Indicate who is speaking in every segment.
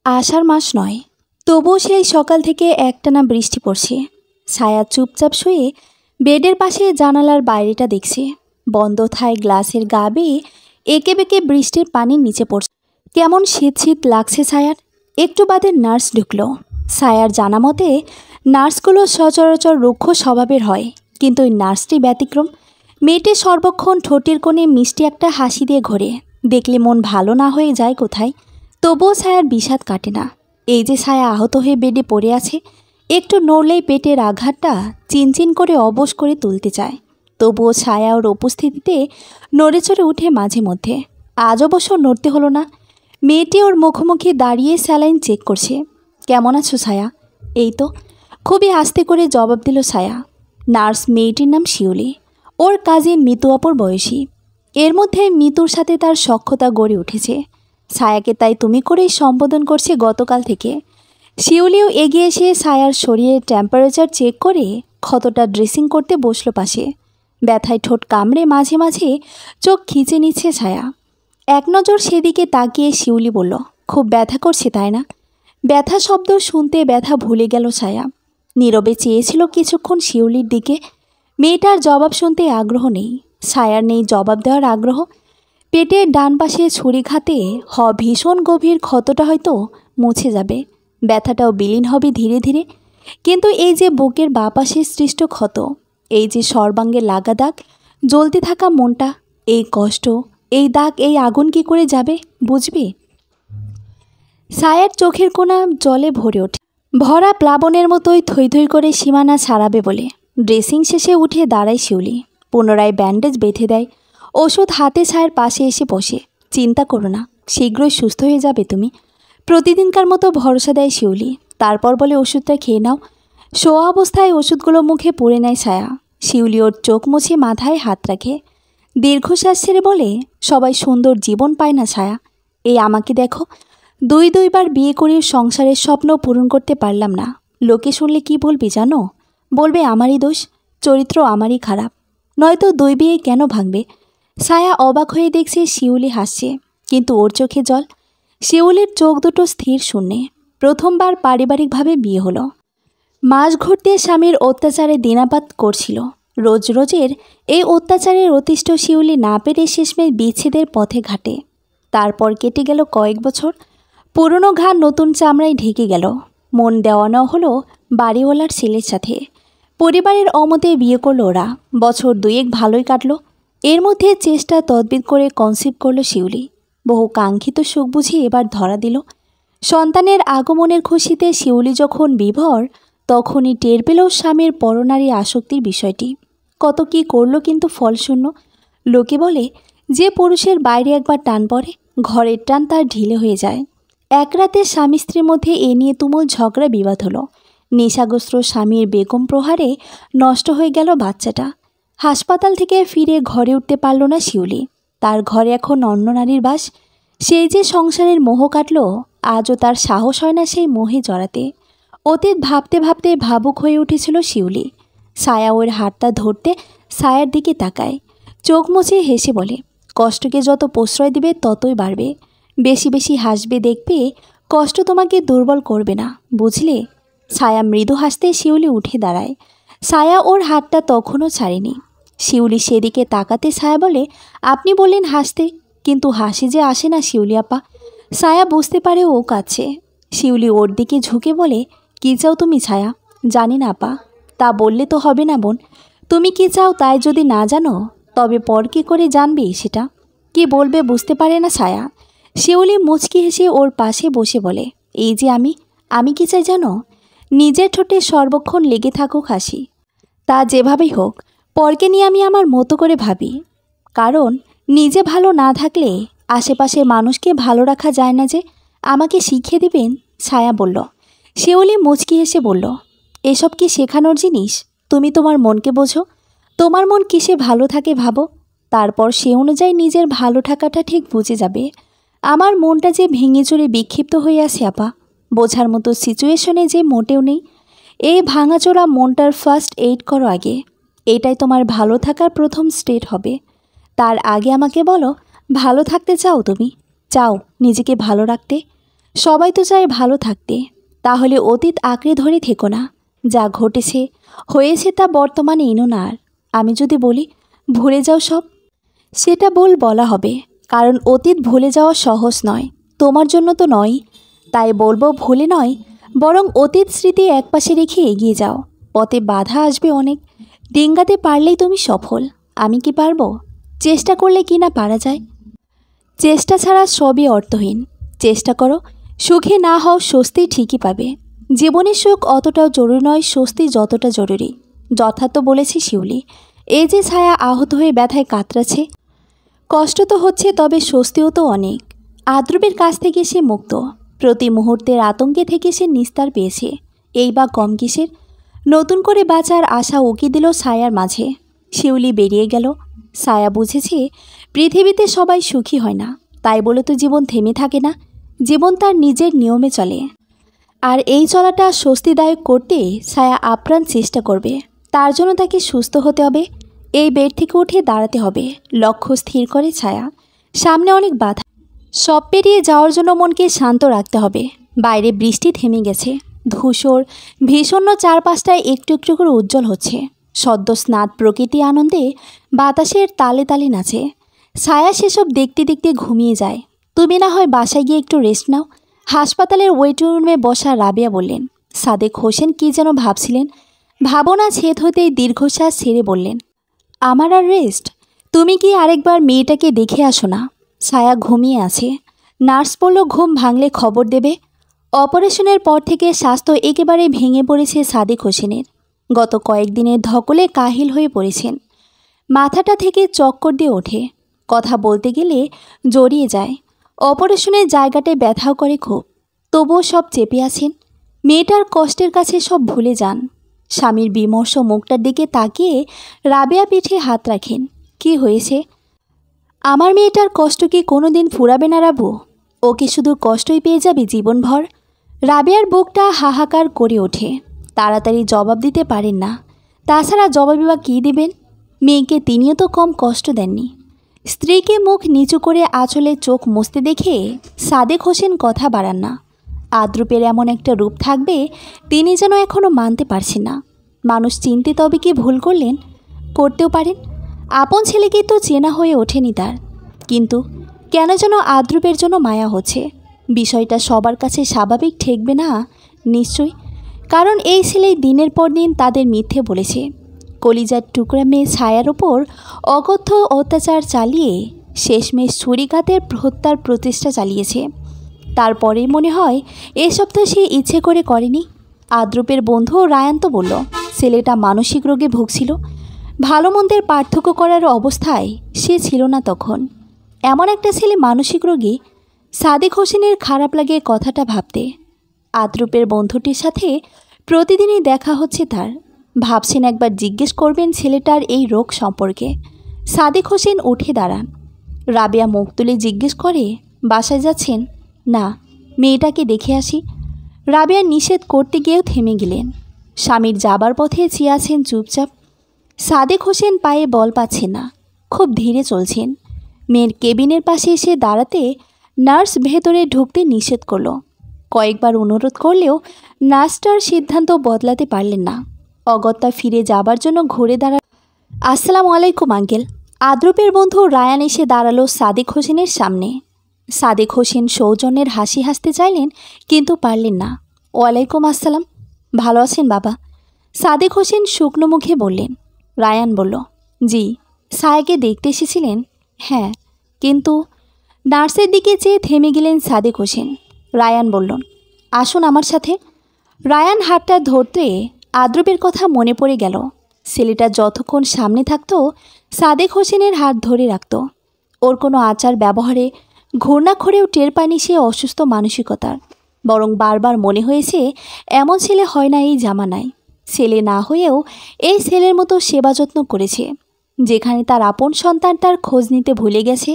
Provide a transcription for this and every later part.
Speaker 1: আষাঢ় মাস নয়, তবুও সেই সকাল থেকে একটানা বৃষ্টি পড়ছে। ছায়া চুপচাপ শুয়ে বেডের পাশে জানালার বাইরেটা দেখছে। বন্ধ থায় গ্লাসের গা বেয়ে এঁকে বেঁকে বৃষ্টির পানি নিচে পড়ছে। কেমন শীত শীত লাগছে ছায়ার। একটু বাদে নার্স ঢুকলো। ছায়ার জানা মতে নার্সগুলো সচরাচর রুক্ষ স্বভাবের হয়, কিন্তু ওই নার্সটি ব্যতিক্রম। মেয়েটি সর্বক্ষণ ঠোঁটের কোণে মিষ্টি একটা হাসি দিয়ে ঘোরে। দেখলে মন ভালো না হয়ে যায় কোথায়, তবুও ছায়ার বিষাদ কাটে না। এই যে ছায়া আহত হয়ে বেডে পড়ে আছে, একটু নড়লেই পেটের আঘাতটা চিনচিন করে অবশ করে তুলতে চায়। তবুও ছায়া ওর উপস্থিতিতে নড়ে চড়ে উঠে মাঝে মধ্যে। আজ অবশ্য নড়তে হলো না। মেয়েটি ওর মুখোমুখি দাঁড়িয়ে স্যালাইন চেক করছে। কেমন আছো ছায়া? এই তো, খুবই আস্তে করে জবাব দিল ছায়া। নার্স মেয়েটির নাম শিউলি। ওর কাজিন মিতু অপর বয়সী। এর মধ্যে মিতুর সাথে তার সখ্যতা গড়ে উঠেছে। ছায়াকে তাই তুমি করেই সম্বোধন করছে গতকাল থেকে। শিউলিও এগিয়ে এসে ছায়ার শরীরের টেম্পারেচার চেক করে ক্ষতটা ড্রেসিং করতে বসলো পাশে। ব্যথায় ঠোঁট কামড়ে মাঝে মাঝে চোখ খিচে নিচ্ছে ছায়া। এক নজর সেদিকে তাকিয়ে শিউলি বলল, খুব ব্যথা করছে তাই না? ব্যথা শব্দ শুনতে ব্যথা ভুলে গেল ছায়া। নীরবে চেয়েছিল কিছুক্ষণ শিউলির দিকে। মেয়েটার জবাব শুনতে আগ্রহ নেই, ছায়ার নেই জবাব দেওয়ার আগ্রহ। পেটের ডান পাশে ছুরিঘাতে ভীষণ গভীর ক্ষতটা হয়তো মুছে যাবে, ব্যথাটাও বিলীন হবে ধীরে ধীরে। কিন্তু এই যে বুকের বাঁ পাশে সৃষ্ট ক্ষত, এই যে সর্বাঙ্গে লাগা দাগ, জ্বলতে থাকা মনটা, এই কষ্ট, এই দাগ, এই আগুন কি করে যাবে বুঝবি? ছায়ার চোখের কোণা জলে ভরে ওঠে। ভরা প্লাবনের মতোই থই থই করে সীমানা ছাড়াবে বলে ড্রেসিং শেষে উঠে দাঁড়ায় শিউলি। পুনরায় ব্যান্ডেজ বেঁধে দেয়। ওষুধ হাতে ছায়ের পাশে এসে বসে। চিন্তা করো না, শীঘ্রই সুস্থ হয়ে যাবে তুমি। প্রতিদিনকার মতো ভরসা দেয় শিউলি। তারপর বলে, ওষুধটা খেয়ে নাও। শোয়া অবস্থায় ওষুধগুলো মুখে পুরে নেয় ছায়া। শিউলি ওর চোখ মুছে মাথায় হাত রাখে। দীর্ঘশ্বাস ছেড়ে বলে, সবাই সুন্দর জীবন পায় না ছায়া। এই আমাকে দেখো, দুইবার বিয়ে করে সংসারের স্বপ্ন পূরণ করতে পারলাম না। লোকে শুনলে কি বলবি জানো? বলবে আমারই দোষ, চরিত্র আমারই খারাপ। নয়তো দুই বিয়ে কেন ভাঙবে? ছায়া অবাক হয়ে দেখছে শিউলি হাসছে, কিন্তু ওর চোখে জল। শিউলির চোখ দুটো স্থির শূন্যে। প্রথমবার পারিবারিকভাবে বিয়ে হলো। মাস ঘুরতে স্বামীর অত্যাচারে দিনাপাত করছিল। রোজ রোজের এই অত্যাচারের অতিষ্ঠ শিউলি না পেরে শেষমেশ বিচ্ছেদের পথে ঘাটে। তারপর কেটে গেল কয়েক বছর। পুরনো ঘা নতুন চামড়ায় ঢেকে গেল। মন দেওয়ানো হলো বাড়িওয়ালার ছেলের সাথে। পরিবারের অমতে বিয়ে করলো ওরা। বছর দুয়েক ভালোই কাটলো। এর মধ্যে চেষ্টা তদবির করে কনসিভ করলো শিউলি। বহু কাঙ্ক্ষিত সুখ বুঝি এবার ধরা দিল। সন্তানের আগমনের খুশিতে শিউলি যখন বিভোর, তখনই টের পেল স্বামীর পরনারী আসক্তির বিষয়টি। কত কি করলো, কিন্তু ফলশূন্য। লোকে বলে, যে পুরুষের বাইরে একবার টান পড়ে, ঘরের টান তার ঢিলে হয়ে যায়। এক রাতে স্বামী স্ত্রীর মধ্যে এ নিয়ে তুমুল ঝগড়া বিবাদ হলো। নেশাগ্রস্ত স্বামীর বেগম প্রহারে নষ্ট হয়ে গেল বাচ্চাটা। হাসপাতাল থেকে ফিরে ঘরে উঠতে পারল না শিউলি। তার ঘরে এখন অন্য নারীর বাস। সেই যে সংসারের মোহ কাটল, আজও তার সাহস হয় না সেই মোহে জড়াতে। অতীত ভাবতে ভাবতে ভাবুক হয়ে উঠেছিল শিউলি। ছায়া ওর হাতটা ধরতে ছায়ার দিকে তাকায়। চোখ মুছে হেসে বলে, কষ্টকে যত প্রশ্রয় দিবে ততই বাড়বে। বেশি বেশি হাসবে, দেখবে কষ্ট তোমাকে দুর্বল করবে না, বুঝলে? ছায়া মৃদু হাসতে শিউলি উঠে দাঁড়ায়। ছায়া ওর হাতটা তখনও ছাড়েনি। শিউলি সেদিকে তাকাতে ছায়া বলে, আপনি বললেন হাসতে, কিন্তু হাসি যে আসে না শিউলি আপা। ছায়া বুঝতে পারে ও কাছে। শিউলি ওর দিকে ঝুঁকে বলে, কী চাও তুমি ছায়া? জানি না আপা। তা বললে তো হবে না বোন। তুমি কি চাও তাই যদি না জানো, তবে পর কী করে জানবে সেটা? কি বলবে বুঝতে পারে না ছায়া। শিউলি মুচকি হেসে ওর পাশে বসে বলে, এই যে আমি কি চাই জানো? নিজের ঠোঁটে সর্বক্ষণ লেগে থাকুক হাসি। তা যেভাবেই হোক, পরকে নিয়ে আমি আমার মতো করে ভাবি। কারণ নিজে ভালো না থাকলে আশেপাশের মানুষকে ভালো রাখা যায় না যে। আমাকে শিখিয়ে দিবেন? ছায়া বলল। শিউলি মুচকি হেসে বলল, এসব কি শেখানোর জিনিস? তুমি তোমার মনকে বোঝো। তোমার মন কিসে ভালো থাকে ভাবো, তারপর সে অনুযায়ী নিজের ভালো থাকাটা ঠিক বুঝে যাবে। আমার মনটা যে ভেঙে চুরে বিক্ষিপ্ত হয়ে আছে আপা, বোঝার মতো সিচুয়েশনে যে মোটেও নেই। এই ভাঙাচোরা মনটার ফার্স্ট এইড করো আগে। এটাই তোমার ভালো থাকার প্রথম স্টেপ হবে। তার আগে আমাকে বলো, ভালো থাকতে চাও তুমি? চাও নিজেকে ভালো রাখতে? সবাই তো চায় ভালো থাকতে। তাহলে অতীত আঁকড়ে ধরে থেকো না। যা ঘটেছে হয়েছে তা বর্তমানে এনো না আর। আমি যদি বলি ভুলে যাও সব, সেটা বলা হবে, কারণ অতীত ভুলে যাওয়া সহজ নয়, তোমার জন্য তো নয়। তাই বলবো ভুলে নয়, বরং অতীত স্মৃতি একপাশে রেখে এগিয়ে যাও। পথে বাধা আসবে অনেক, ডিঙ্গাতে পারলেই তুমি সফল। আমি কি পারবো? চেষ্টা করলে কি না পারা যায়? চেষ্টা ছাড়া সবই অর্থহীন। চেষ্টা করো, সুখী না হও স্বস্তি ঠিকই পাবে। জীবনের সুখ অতটাও জরুরি নয় স্বস্তি যতটা জরুরি। যথার্থ বলেছে শিউলি। এই যে ছায়া আহত হয়ে ব্যথায় কাতরাচ্ছে, কষ্ট তো হচ্ছে, তবে স্বস্তিও তো অনেক। আদ্রবের কাছ থেকে সে মুক্ত, প্রতি মুহূর্তের আতঙ্কে থেকে সে নিস্তার পেয়েছে। এই বা কম কিসের? নতুন করে বাঁচার আশা উকি দিল ছায়ার মাঝে। শিউলি বেরিয়ে গেল। ছায়া বুঝেছে পৃথিবীতে সবাই সুখী হয় না, তাই বলে তো জীবন থেমে থাকে না। জীবন তার নিজের নিয়মে চলে, আর এই চলাটা স্বস্তিদায়ক করতে ছায়া আপ্রাণ চেষ্টা করবে। তার জন্য তাকে সুস্থ হতে হবে, এই বেড থেকে উঠে দাঁড়াতে হবে। লক্ষ্য স্থির করে ছায়া। সামনে অনেক বাধা, সব পেরিয়ে যাওয়ার জন্য মনকে শান্ত রাখতে হবে। বাইরে বৃষ্টি থেমে গেছে, ধূসর ভীষণ চারপাশটায় একটু একটু করে উজ্জ্বল হচ্ছে। সদ্য স্নাত প্রকৃতি আনন্দে বাতাসের তালে তালে নাচে। ছায়া সেসব দেখতে দেখতে ঘুমিয়ে যায়। তুমি না হয় বাসায় গিয়ে একটু রেস্ট নাও। হাসপাতালের ওয়েটিং রুমে বসা রাবেয়া বললেন। সাদেক হোসেন কী যেন ভাবছিলেন। ভাবনা ছেদ হতেই দীর্ঘশ্বাস ছেড়ে বললেন, আমার আর রেস্ট? তুমি কি আরেকবার মেয়েটাকে দেখে আসো না? ছায়া ঘুমিয়ে আছে। নার্স বলল ঘুম ভাঙলে খবর দেবে। অপারেশনের পর থেকে স্বাস্থ্য একেবারে ভেঙে পড়েছে সাদেক হোসেনের। গত কয়েকদিনের ধকলে কাহিল হয়ে পড়েছেন। মাথাটা থেকে চক্কর দিয়ে ওঠে, কথা বলতে গেলে জড়িয়ে যায়। অপারেশনের জায়গাটায় ব্যথাও করে খুব, তবুও সব চেপে আছেন। মেয়েটার কষ্টের কাছে সব ভুলে যান। স্বামীর বিমর্ষ মুখটার দিকে তাকিয়ে রাবেয়া পিঠে হাত রাখেন। কি হয়েছে? আমার মেয়েটার কষ্ট কি কোনো দিন ফুরাবে না রাবু? ও কি শুধু কষ্টই পেয়ে যাবে জীবনভর? রাবেয়ার বুকটা হাহাকার করে ওঠে। তাড়াতাড়ি জবাব দিতে পারেন না। তাছাড়া জবাবই বা কী দেবেন? মেয়েকে তিনিও তো কম কষ্ট দেননি। স্ত্রীকে মুখ নিচু করে আঁচলে চোখ মুছতে দেখে সাদেক হোসেন কথা বাড়ান না। আদ্রুপের এমন একটা রূপ থাকবে তিনি যেন এখনও মানতে পারছেন না। মানুষ চিনতে তবে কি ভুল করলেন? করতেও পারেন। আপন ছেলেকে তো চেনা হয়ে ওঠেনি তার, কিন্তু কেন যেন আদ্রুপের জন্য মায়া হচ্ছে। বিষয়টা সবার কাছে স্বাভাবিক ঠেকবে না নিশ্চয়ই, কারণ এই ছেলেই দিনের পর দিন তাদের মিথ্যে বলেছে। কলিজার টুকরা মেয়ে ছায়ার ওপর অকথ্য অত্যাচার চালিয়ে শেষমেশ ছুরিঘাতের হত্যার প্রচেষ্টা চালিয়েছে। তারপরেই মনে হয় এসব তো সে ইচ্ছে করে করেনি। আদ্রুপের বন্ধু রায়ান তো বলল ছেলেটা মানসিক রোগে ভুগছিল। ভালো মন্দের পার্থক্য করার অবস্থায় সে ছিল না তখন। এমন একটা ছেলে মানসিক রোগী, সাদেক হোসেনের খারাপ লাগে কথাটা ভাবতে। আদ্রুপের বন্ধুটির সাথে প্রতিদিনই দেখা হচ্ছে তার। ভাবছেন একবার জিজ্ঞেস করবেন ছেলেটার এই রোগ সম্পর্কে। সাদেক হোসেন উঠে দাঁড়ান। রাবেয়া মুখ তুলে জিজ্ঞেস করে, বাসায় যাচ্ছেন? না, মেয়েটাকে দেখে আসি। রাবেয়া নিষেধ করতে গিয়েও থেমে গেলেন। স্বামীর যাবার পথে চেয়ে আছেন চুপচাপ। সাদেক হোসেন পায়ে বল পাচ্ছেন না, খুব ধীরে চলছেন। মেয়ের কেবিনের পাশে এসে দাঁড়াতে নার্স ভেতরে ঢুকতে নিষেধ করল। কয়েকবার অনুরোধ করলেও নার্সটার সিদ্ধান্ত বদলাতে পারলেন না। অগত্যা ফিরে যাবার জন্য ঘুরে দাঁড়াল। আসসালামু আলাইকুম আঙ্কেল। আদ্রুপের বন্ধু রায়ান এসে দাঁড়ালো সাদেক হোসেনের সামনে। সাদেক হোসেন সৌজন্যের হাসি হাসতে চাইলেন, কিন্তু পারলেন না। ওয়ালাইকুম আসসালাম। ভালো আছেন বাবা? সাদেক হোসেন শুকনো মুখে বললেন। রায়ান বলল, জি। ছায়াকে দেখতে এসেছিলেন? হ্যাঁ, কিন্তু। নার্সের দিকে চেয়ে থেমে গেলেন সাদেক হোসেন। রায়ান বললেন, আসুন আমার সাথে। রায়ান হাতটা ধরতে আদ্রুপের কথা মনে পড়ে গেল। ছেলেটা যতক্ষণ সামনে থাকতো সাদেক হোসেনের হাত ধরে রাখত। ওর কোনো আচার ব্যবহারে ঘূর্ণাক্ষরেও টের পায়নি সে অসুস্থ মানসিকতার। বরং বারবার মনে হয়েছে এমন ছেলে হয় না এই জামানায়। ছেলে না হয়েও এই ছেলের মতো সেবা যত্ন করেছে, যেখানে তার আপন সন্তান তার খোঁজ নিতে ভুলে গেছে।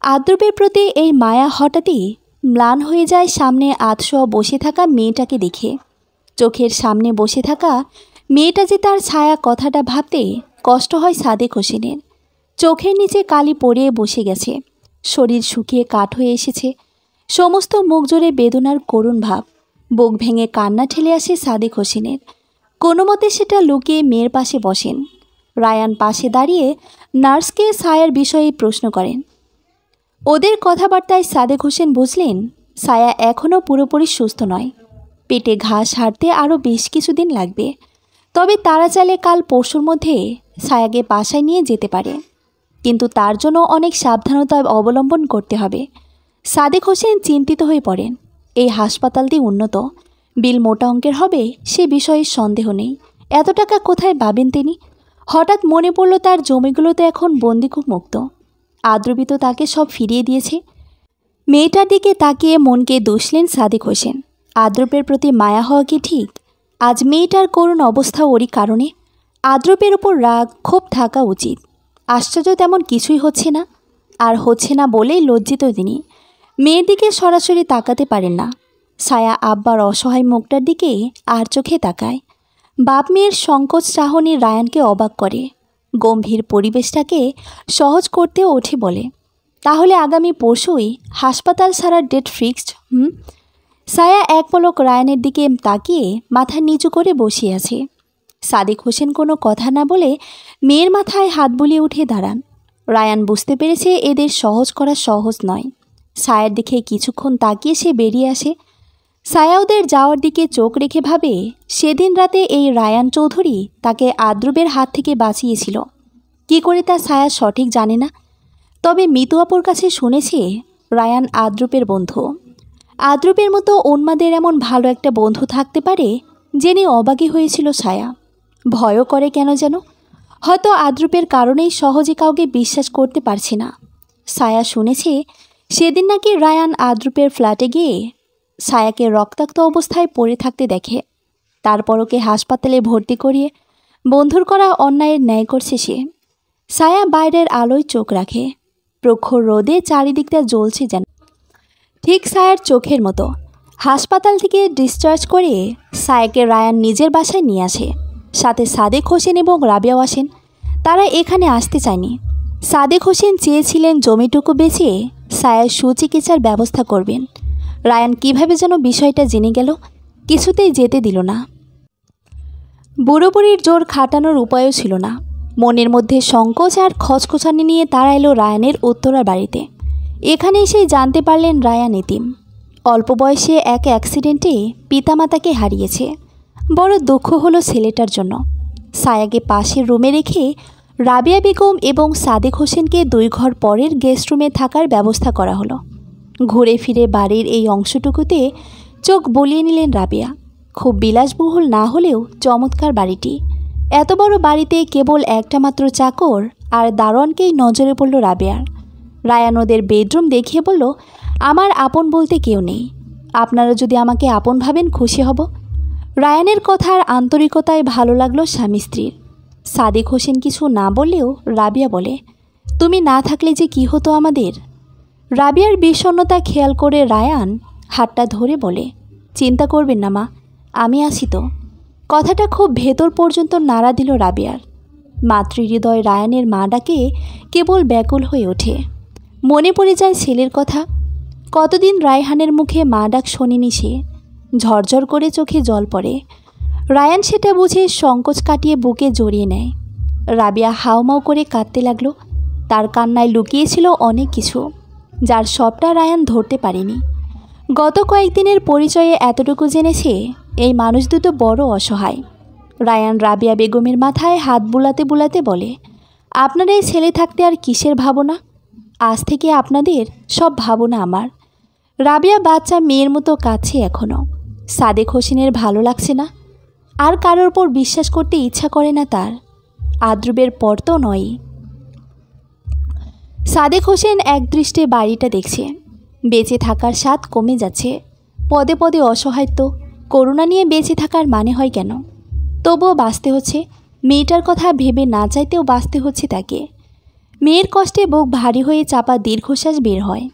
Speaker 1: আদ্রুপের প্রতি এই মায়া হঠাৎই ম্লান হয়ে যায় সামনে আধশোয়া বসে থাকা মেয়েটাকে দেখে। চোখের সামনে বসে থাকা মেয়েটা যে তার ছায়া, কথাটা ভাবতে কষ্ট হয় সাদেক হোসেনের। চোখের নিচে কালি পড়িয়ে বসে গেছে, শরীর শুকিয়ে কাঠ হয়ে এসেছে। সমস্ত মুখ জুড়ে বেদনার করুণ ভাব। বুক ভেঙে কান্না ঠেলে আসে সাদেক হোসেনের। কোনো মতে সেটা লুকিয়ে মেয়ের পাশে বসেন। রায়ান পাশে দাঁড়িয়ে নার্সকে সায়ার বিষয়ে প্রশ্ন করেন। ওদের কথাবার্তায় সাদেক হোসেন বুঝলেন সায়া এখনও পুরোপুরি সুস্থ নয়। পেটে ঘা সারতে আরও বেশ কিছুদিন লাগবে। তবে তারা চাইলে কাল পরশুর মধ্যে সায়াকে বাসায় নিয়ে যেতে পারে, কিন্তু তার জন্য অনেক সাবধানতা অবলম্বন করতে হবে। সাদেক হোসেন চিন্তিত হয়ে পড়েন। এই হাসপাতালটি উন্নত, বিল মোটা অঙ্কের হবে সে বিষয়ে সন্দেহ নেই। এত টাকা কোথায় পাবেন তিনি? হঠাৎ মনে পড়ল তার জমিগুলোতে এখন বন্দিকুপ মুক্ত। আদ্রবি তো তাকে সব ফিরিয়ে দিয়েছে। মেয়েটার দিকে তাকিয়ে মনকে দুষলেন সাদেক হোসেন। আদ্রবের প্রতি মায়া হওয়া কি ঠিক? আজ মেয়েটার করুণ অবস্থা ওরই কারণে। আদ্রবের ওপর রাগ ক্ষোভ থাকা উচিত। আশ্চর্য তেমন কিছুই হচ্ছে না। আর হচ্ছে না বলেই লজ্জিত তিনি। মেয়ের দিকে সরাসরি তাকাতে পারেন না। ছায়া আব্বার অসহায় মুখটার দিকে আর চোখে তাকায়। বাপ মেয়ের সংকোচ চাহনি রায়ানকে অবাক করে। গম্ভীর পরিবেশটাকে সহজ করতে ওঠে বলে, তাহলে আগামী পরশুই হাসপাতাল ছাড়ার ডেট ফিক্সড? ছায়া এক পলক রায়ানের দিকে তাকিয়ে মাথা নিচু করে বসিয়ে আছে। সাদেক হোসেন কোনো কথা না বলে মেয়ের মাথায় হাত বুলিয়ে উঠে দাঁড়ান। রায়ান বুঝতে পেরেছে এদের সহজ করা সহজ নয়। ছায়ার দিকে কিছুক্ষণ তাকিয়ে সে বেরিয়ে আসে। ছায়া ওদের যাওয়ার দিকে চোখ রেখে ভাবে সেদিন রাতে এই রায়ান চৌধুরী তাকে আদ্রবের হাত থেকে বাঁচিয়েছিল। কি করে তা ছায়া সঠিক জানে না। তবে মিতু আপুর কাছে শুনেছে রায়ান আদ্রবের বন্ধু। আদ্রবের মতো উন্মাদের এমন ভালো একটা বন্ধু থাকতে পারে জেনে অবাকই হয়েছিল ছায়া। ভয়ও করে কেন যেন। হয়তো আদ্রবের কারণেই সহজে কাউকে বিশ্বাস করতে পারছি না। ছায়া শুনেছে সেদিন নাকি রায়ান আদ্রবের ফ্ল্যাটে গিয়ে ছায়াকে রক্তাক্ত অবস্থায় পড়ে থাকতে দেখে। তারপর ওকে হাসপাতালে ভর্তি করিয়ে বন্ধুর করা অন্যায়ের ন্যায় করছে সে। ছায়া বাইরের আলোয় চোখ রাখে। প্রখর রোদে চারিদিকটা জ্বলছে যেন, ঠিক ছায়ার চোখের মতো। হাসপাতাল থেকে ডিসচার্জ করে ছায়াকে রায়ান নিজের বাসায় নিয়ে আসে। সাথে সাদেক হোসেন এবং রাবিয়াও আসেন। তারা এখানে আসতে চায়নি। সাদেক হোসেন চেয়েছিলেন জমিটুকু বেচে ছায়ার সুচিকিৎসার ব্যবস্থা করবেন। রায়ান কিভাবে যেন বিষয়টা জেনে গেল, কিছুতেই যেতে দিল না। বুড়ো বুড়ির জোর খাটানোর উপায়ও ছিল না। মনের মধ্যে সংকোচ আর খচখচানি নিয়ে তারা এলো রায়ানের উত্তরার বাড়িতে। এখানে এসেই জানতে পারলেন রায়ান এতিম। অল্প বয়সে এক অ্যাক্সিডেন্টে পিতামাতাকে হারিয়েছে। বড় দুঃখ হলো ছেলেটার জন্য। ছায়াকে পাশের রুমে রেখে রাবিয়া বেগম এবং সাদেক হোসেনকে 2 ঘর পরের গেস্ট রুমে থাকার ব্যবস্থা করা হলো। ঘুরে ফিরে বাড়ির এই অংশটুকুতে চোখ বলিয়ে নিলেন রাবিয়া। খুব বিলাসবহুল না হলেও চমৎকার বাড়িটি। এত বড় বাড়িতে কেবল একটা মাত্র চাকর আর দারোয়ানকেই নজরে পড়ল রাবিয়ার। রায়ান ওদের বেডরুম দেখিয়ে বলল, আমার আপন বলতে কেউ নেই। আপনারা যদি আমাকে আপন ভাবেন খুশি হব। রায়ানের কথার আন্তরিকতায় ভালো লাগলো স্বামী স্ত্রীর। সাদেক হোসেন কিছু না বললেও রাবিয়া বলে, তুমি না থাকলে যে কি হতো আমাদের। রাবিয়ার বিষণ্ণতা খেয়াল করে রায়ান হাতটা ধরে বলে, চিন্তা করবেন না মা, আমি আছি তো। কথাটা খুব ভেতর পর্যন্ত নাড়া দিল রাবিয়ার। মাতৃহৃদয় রায়ানের মা ডাকে কেবল ব্যাকুল হয়ে ওঠে। মনে পড়ে যায় ছেলের কথা। কতদিন রায়হানের মুখে মা ডাক শোনেনি সে। ঝরঝর করে চোখে জল পড়ে। রায়ান সেটা বুঝে সংকোচ কাটিয়ে বুকে জড়িয়ে নেয়। রাবিয়া হাউমাউ করে কাঁদতে লাগলো। তার কান্নায় লুকিয়েছিল অনেক কিছু, যার সবটা রায়ান ধরতে পারেনি। গত কয়েকদিনের পরিচয়ে এতটুকু জেনেছে এই মানুষ দুটো বড় অসহায়। রায়ান রাবিয়া বেগমের মাথায় হাত বুলাতে বুলাতে বলে, আপনার এই ছেলে থাকতে আর কিসের ভাবনা? আজ থেকে আপনাদের সব ভাবনা আমার। রাবিয়া বাচ্চা মেয়ের মতো কাছে এখনও। সাদেক হোসেনের ভালো লাগছে না। আর কারোর ওপর বিশ্বাস করতে ইচ্ছা করে না তার। আদ্রবের পর তো নয়। সাদেক হোসেন একদৃষ্টে বাড়িটা দেখছে। বেঁচে থাকার স্বাদ কমে যাচ্ছে। পদে পদে অসহায়ত্ব, করুণা নিয়ে বেঁচে থাকার মানে হয় কেন? তবুও বাঁচতে হচ্ছে। মেয়েটার কথা ভেবে না চাইতেও বাঁচতে হচ্ছে তাকে। মেয়ের কষ্টে বুক ভারী হয়ে চাপা দীর্ঘশ্বাস বের হয়।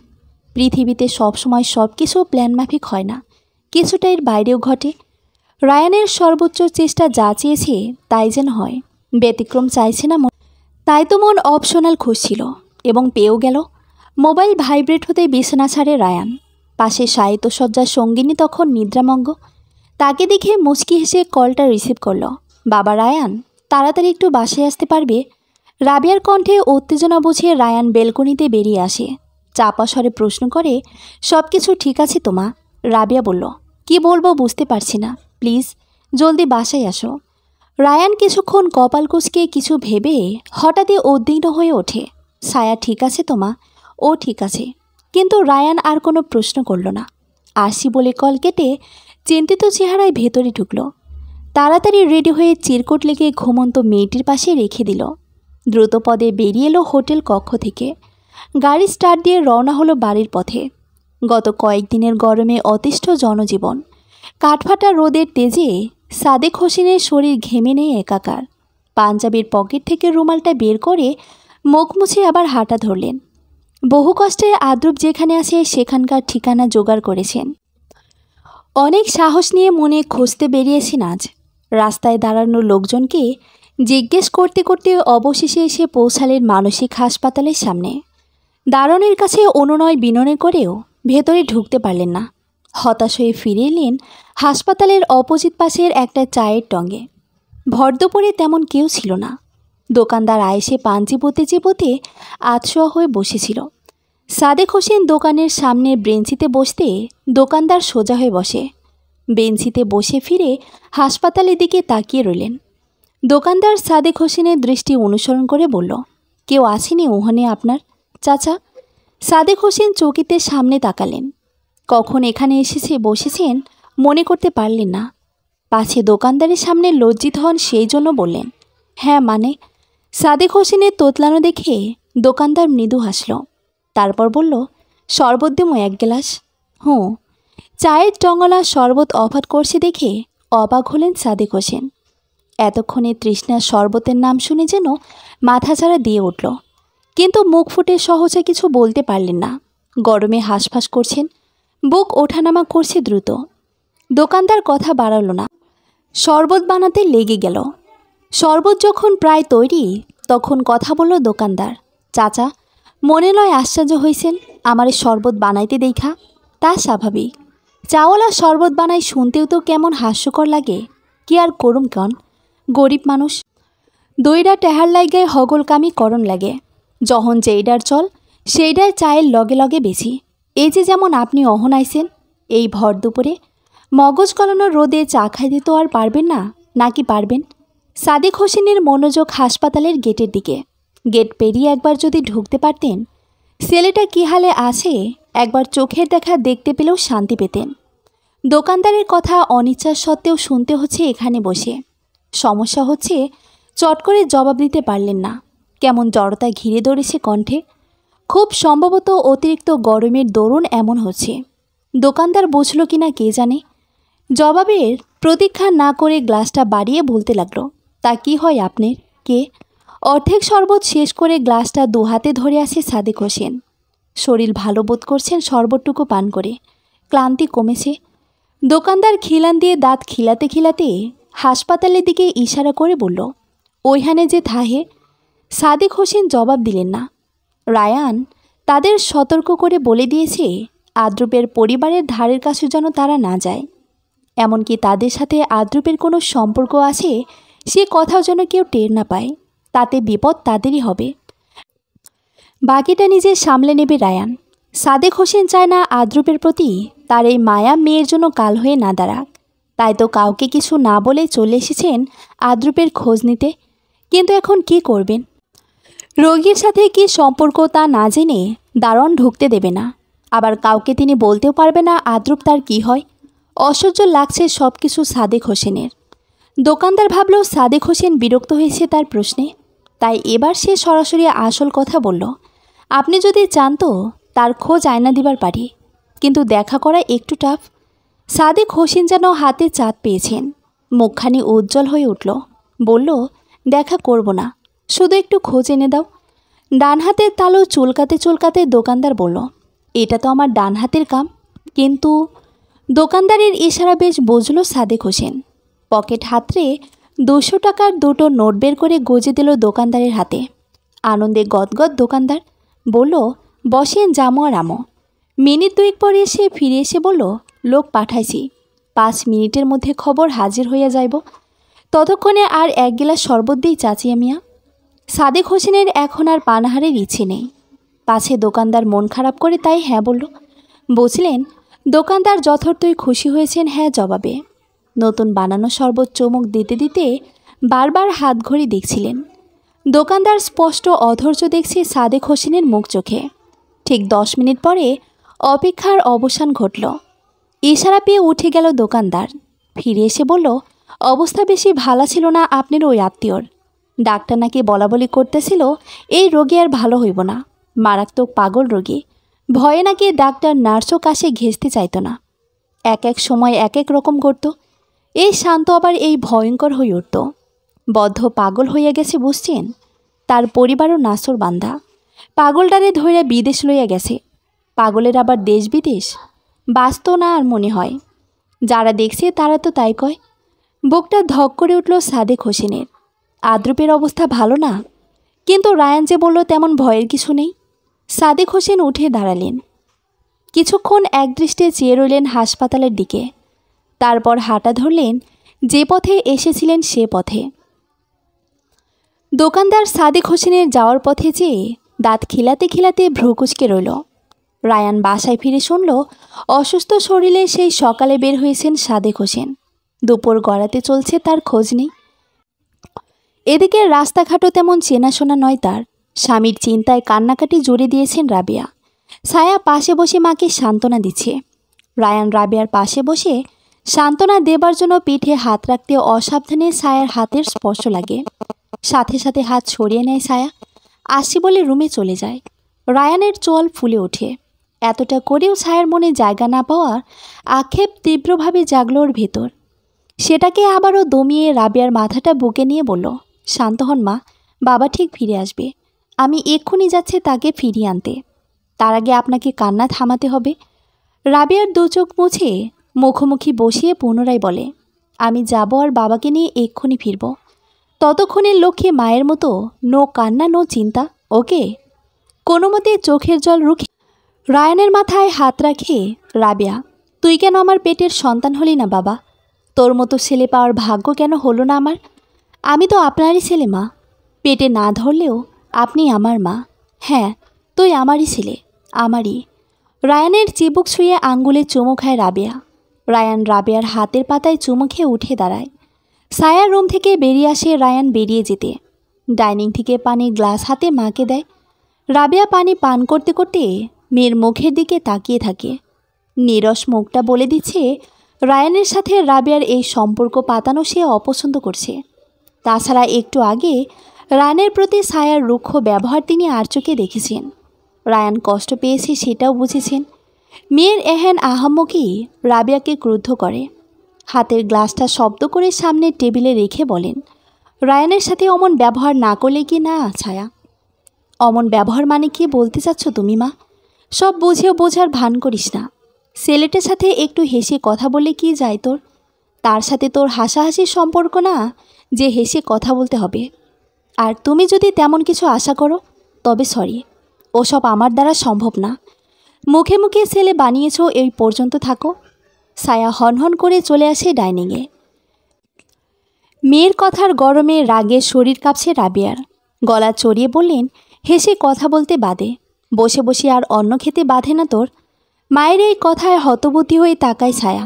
Speaker 1: পৃথিবীতে সবসময় সব কিছু প্ল্যান মাফিক হয় না, কিছুটা এর বাইরেও ঘটে। রায়ানের সর্বোচ্চ চেষ্টা যা চেয়েছে তাই যেন হয়, ব্যতিক্রম চাইছে না। তাই তো মন অপশনাল খুঁজছিল এবং পেয়েও গেল। মোবাইল ভাইব্রেট হতে বিছানা ছাড়ে রায়ান। পাশে সাহিত্যসজ্জার সঙ্গিনী তখন নিদ্রামগ্ন। তাকে দেখে মুচকি হেসে কলটা রিসিভ করলো। বাবা রায়ান, তাড়াতাড়ি একটু বাসায় আসতে পারবে? রাবিয়ার কণ্ঠে উত্তেজনা বুঝে রায়ান বেলকনিতে বেরিয়ে আসে। চাপা স্বরে প্রশ্ন করে, সব কিছু ঠিক আছে তো মা? রাবিয়া বলল, কি বলবো বুঝতে পারছি না, প্লিজ জলদি বাসায় আসো। রায়ান কিছুক্ষণ কপাল কুঁচকে কিছু ভেবে হঠাৎই উদ্বিগ্ন হয়ে ওঠে। ছায়া ঠিক আছে তো মা? ও ঠিক আছে। কিন্তু রায়ান আর কোনো প্রশ্ন করল না। আসি বলে কল কেটে চিন্তিত চেহারায় ভেতরে ঢুকল। তাড়াতাড়ি রেডি হয়ে চিরকুট লেগে ঘুমন্ত মেয়েটির পাশে রেখে দিল। দ্রুতপদে বেরিয়ে এলো হোটেল কক্ষ থেকে। গাড়ি স্টার্ট দিয়ে রওনা হলো বাড়ির পথে। গত কয়েকদিনের গরমে অতিষ্ঠ জনজীবন। কাঠফাটা রোদের তেজে সাদেক হোসেনের শরীর ঘেমে নেয় একাকার। পাঞ্জাবির পকেট থেকে রুমালটা বের করে মুখ মুছে আবার হাঁটা ধরলেন। বহু কষ্টে আদ্রুপ যেখানে আসে সেখানকার ঠিকানা জোগাড় করেছেন। অনেক সাহস নিয়ে মনে খুঁজতে বেরিয়েছেন আজ। রাস্তায় দাঁড়ানো লোকজনকে জিজ্ঞেস করতে করতে অবশেষে এসে পৌঁছালেন মানসিক হাসপাতালের সামনে। দারোয়ানের কাছে অনুনয় বিনয় করেও ভেতরে ঢুকতে পারলেন না। হতাশ হয়ে ফিরে এলেন হাসপাতালের অপোজিট পাশের একটা চায়ের টঙ্গে। ভর দুপুরে তেমন কেউ ছিল না। দোকানদার আয়েসে পান চিবোতে চিবোতে আতশোয়া হয়ে বসেছিল। সাদেক হোসেন দোকানের সামনে বেঞ্চিতে বসতে দোকানদার সোজা হয়ে বসে। বেঞ্চিতে বসে ফিরে হাসপাতালের দিকে তাকিয়ে রইলেন। দোকানদার সাদেক হোসেনের দৃষ্টি অনুসরণ করে বলল, কেউ আসেনি ওখানে আপনার? চাচা। সাদেক হোসেন চৌকিতে সামনে তাকালেন। কখন এখানে এসেছে বসেছেন মনে করতে পারলেন না। পাছে দোকানদারের সামনে লজ্জিত হন সেই জন্য বললেন, হ্যাঁ মানে। সাদেক হোসেনের তোতলানো দেখে দোকানদার মৃদু হাসল। তারপর বলল, শরবত দেবো এক গ্লাস? হুঁ। চায়ের টঙ্গলা শরবত অফার করছে দেখে অবাক হলেন সাদেক হোসেন। এতক্ষণে তৃষ্ণার শরবতের নাম শুনে যেন মাথাচাড়া দিয়ে উঠল, কিন্তু মুখ ফুটে সহজে কিছু বলতে পারলেন না। গরমে হাঁসফাঁস করছেন, বুক ওঠানামা করছে দ্রুত। দোকানদার কথা বাড়ালো না, শরবত বানাতে লেগে গেল। শরবত যখন প্রায় তৈরি তখন কথা বলল দোকানদার, চাচা মনে নয় আশ্চর্য হয়েছেন আমারে শরবত বানাইতে দেখা? তা স্বাভাবিক, চাওয়ালা শরবত বানাই শুনতেও তো কেমন হাস্যকর লাগে। কি আর করুম কন, গরিব মানুষ। দইরা টেহার লাইগায় হগলকামি করণ লাগে। যখন যেইডার চল সেইডার চায়ের লগে লগে বেশি। এই যে যেমন আপনি অহন আইছেন এই ভর দুপুরে, মগজ গলানোর রোদে চা খাইতে তো আর পারবেন না, নাকি পারবেন? সাদেক হোসেনের মনোযোগ হাসপাতালের গেটের দিকে। গেট পেরিয়ে একবার যদি ঢুকতে পারতেন, ছেলেটা কী হালে আছে একবার চোখের দেখা দেখতে পেলেও শান্তি পেতেন। দোকানদারের কথা অনিচ্ছার সত্ত্বেও শুনতে হচ্ছে এখানে বসে। সমস্যা হচ্ছে চট করে জবাব দিতে পারলেন না। কেমন জড়তা ঘিরে ধরেছে কণ্ঠে। খুব সম্ভবত অতিরিক্ত গরমের দরুন এমন হচ্ছে। দোকানদার বুঝল কিনা কে জানে। জবাবের প্রতীক্ষা না করে গ্লাসটা বাড়িয়ে বলতে লাগলো, তা কি হয় আপনার? কে? অর্ধেক শরবত শেষ করে গ্লাসটা দুহাতে ধরে আসে সাদেক হোসেন। শরীর ভালো বোধ করছেন শরবতটুকু পান করে, ক্লান্তি কমেছে। দোকানদার খিলান দিয়ে দাঁত খিলাতে খিলাতে হাসপাতালের দিকে ইশারা করে বলল, ওইখানে যে থাহে। সাদেক হোসেন জবাব দিলেন না। রায়ান তাদের সতর্ক করে বলে দিয়েছে আদ্রুপের পরিবারের ধারের কাছে যেন তারা না যায়। এমনকি তাদের সাথে আদ্রুপের কোনো সম্পর্ক আছে সে কথাও যেন কেউ টের না পায়, তাতে বিপদ তাদেরই হবে। বাকিটা নিজে সামলে নেবে রায়ান। সাদেক হোসেন চায় না আদ্রুপের প্রতি তার এই মায়া মেয়ের জন্য কাল হয়ে না দাঁড়াক। তাই তো কাউকে কিছু না বলে চলে এসেছেন আদ্রুপের খোঁজ নিতে। কিন্তু এখন কি করবেন? রোগীর সাথে কি সম্পর্ক তা না জেনে দারোয়ান ঢুকতে দেবে না। আবার কাউকে তিনি বলতেও পারবে না আদ্রুপ তার কি হয়। অসহ্য লাগছে সব কিছু সাদেক হোসেনের। দোকানদার ভাবল সাদেক হোসেন বিরক্ত হয়েছে তার প্রশ্নে, তাই এবার সে সরাসরি আসল কথা বলল, আপনি যদি চান তো তার খোঁজ আয়না দিবার পারি, কিন্তু দেখা করা একটু টাফ। সাদেক হোসেন যেন হাতে চাঁদ পেয়েছেন, মুখখানি উজ্জ্বল হয়ে উঠল। বলল, দেখা করব না, শুধু একটু খোঁজ এনে দাও। ডান হাতের তালু চুলকাতে চুলকাতে দোকানদার বলল, এটা তো আমার ডান হাতের কাম। কিন্তু দোকানদারের ইশারা বেশ বুঝল সাদেক হোসেন। পকেট হাতড়ে 200 টাকার দুটো নোট বের করে গজে দিল দোকানদারের হাতে। আনন্দে গদগদ দোকানদার। বলল, বসেন জামো আর আমো। মিনিট দুয়েক পরে সে ফিরে এসে বলল, লোক পাঠাইছি, 5 মিনিটের মধ্যে খবর হাজির হইয়া যাইব। ততক্ষণে আর 1 গিলাস শরবত দিই চাচিয়া মিয়া। সাদেক হোসেনের এখন আর পানাহারের ইচ্ছে নেই। পাছে দোকানদার মন খারাপ করে তাই হ্যাঁ বলল। বুঝলেন, দোকানদার যথার্থই খুশি হয়েছেন হ্যাঁ জবাবে। নতুন বানানো শরবত চুমুক দিতে দিতে বারবার হাত ঘড়ি দেখছিলেন। দোকানদার স্পষ্ট অধৈর্য দেখছে সাদেক হোসেনের মুখ চোখে। ঠিক 10 মিনিট পরে অপেক্ষার অবসান ঘটল। ইশারা পেয়ে উঠে গেল দোকানদার। ফিরে এসে বলল, অবস্থা বেশি ভালো ছিল না আপনার ওই আত্মীয়র। ডাক্তার নাকি বলাবলি করতেছিল এই রোগী আর ভালো হইব না, মারাত্মক পাগল রোগী। ভয়ে নাকি ডাক্তার নার্সও কাছে ঘেঁষতে চাইত না। এক এক সময় এক এক রকম করত। এই শান্ত আবার এই ভয়ঙ্কর হয়ে উঠত। বদ্ধ পাগল হইয়া গেছে বুঝছেন। তার পরিবারও নাসর বান্ধা। পাগলটারে ধরে বিদেশ লইয়া গেছে। পাগলের আবার দেশ বিদেশ বাঁচত না আর মনে হয়। যারা দেখছে তারা তো তাই কয়। বুকটা ধক করে উঠল সাদেক হোসেনের। আদ্রুপের অবস্থা ভালো না, কিন্তু রায়ান যে বলল তেমন ভয়ের কিছু নেই। সাদেক হোসেন উঠে দাঁড়ালেন। কিছুক্ষণ একদৃষ্টে চেয়ে রইলেন হাসপাতালের দিকে। তারপর হাঁটা ধরলেন যে পথে এসেছিলেন সে পথে। দোকানদার সাদেক হোসেনের যাওয়ার পথে যেয়ে দাঁত খিলাতে খিলাতে ভ্রু কুঁচকে রইল। রায়ান বাসায় ফিরে শুনল অসুস্থ শরীরে সেই সকালে বের হয়েছেন সাদেক হোসেন। দুপুর গড়াতে চলছে তার খোঁজ নেই। এদিকে রাস্তাঘাটও তেমন চেনাশোনা নয় তার। স্বামীর চিন্তায় কান্নাকাটি জুড়ে দিয়েছেন রাবেয়া। ছায়া পাশে বসে মাকে সান্ত্বনা দিচ্ছে। রায়ান রাবেয়ার পাশে বসে সান্ত্বনা দেবার জন্য পিঠে হাত রাখতে অসাবধানে ছায়ার হাতের স্পর্শ লাগে। সাথে সাথে হাত সরিয়ে নেয় ছায়া। আসি বলে রুমে চলে যায়। রায়ানের চোয়াল ফুলে ওঠে। এতটা করেও ছায়ার মনে জায়গা না পাওয়ার আক্ষেপ তীব্রভাবে জাগল ওর ভেতর। সেটাকে আবারও দমিয়ে রাবেয়ার মাথাটা বুকে নিয়ে বলল, শান্ত হন মা, বাবা ঠিক ফিরে আসবে। আমি এক্ষুনি যাচ্ছি তাকে ফিরিয়ে আনতে। তার আগে আপনাকে কান্না থামাতে হবে। রাবেয়ার দু চোখ মুছে মুখোমুখি বসিয়ে পুনরায় বলে, আমি যাব আর বাবাকে নিয়ে এক্ষুনি ফিরব। ততক্ষণের লক্ষ্যে মায়ের মতো নো কান্না নো চিন্তা, ওকে? কোনো মতে চোখের জল রুখে রায়ানের মাথায় হাত রাখে রাবেয়া, তুই কেন আমার পেটের সন্তান হলি না বাবা? তোর মতো ছেলে পাওয়ার ভাগ্য কেন হলো না আমার? আমি তো আপনারই ছেলে মা। পেটে না ধরলেও আপনি আমার মা। হ্যাঁ, তুই আমারই ছেলে, আমারই। রায়ানের চিবুক ছুঁয়ে আঙ্গুলে চুমু খায় রাবেয়া। রায়ান রাবেয়ার হাতের পাতায় চুমু খেয়ে উঠে দাঁড়ায়। ছায়ার রুম থেকে বেরিয়ে আসে রায়ান বেরিয়ে যেতে। ডাইনিং থেকে পানির গ্লাস হাতে মাকে দেয়। রাবেয়া পানি পান করতে করতে মেয়ের মুখের দিকে তাকিয়ে থাকে। নীরস মুখটা বলে দিচ্ছে রায়ানের সাথে রাবেয়ার এই সম্পর্ক পাতানো সে অপছন্দ করছে। তাছাড়া একটু আগে রায়ানের প্রতি ছায়ার রুক্ষ ব্যবহার তিনি আর চোখে দেখেছেন। রায়ান কষ্ট পেয়েছে সেটাও বুঝেছেন। মেয়ের এহেন আহাম্মকি রাবেয়াকে ক্রুদ্ধ করে। হাতের গ্লাসটা শব্দ করে সামনের টেবিলে রেখে বলেন, রায়ানের সাথে অমন ব্যবহার না করলে কি না ছায়া? অমন ব্যবহার মানে কি বলতে চাচ্ছ তুমি মা? সব বুঝেও বোঝার ভান করিস না। ছেলেটার সাথে একটু হেসে কথা বলে কি যায় তোর? তার সাথে তোর হাসাহাসির সম্পর্ক না যে হেসে কথা বলতে হবে। আর তুমি যদি তেমন কিছু আশা করো তবে সরি, ওসব আমার দ্বারা সম্ভব না। মুখে মুখে ছেলে বানিয়েছ, এই পর্যন্ত থাকো। ছায়া হনহন করে চলে আসে ডাইনিংয়ে। মেয়ের কথার গরমে রাগে শরীর কাঁপছে রাবেয়ার। গলা চড়িয়ে বললেন, হেসে কথা বলতে বাদে, বসে বসে আর অন্ন খেতে বাধে না তোর? মায়ের এই কথায় হতবুদ্ধি হয়ে তাকায় ছায়া।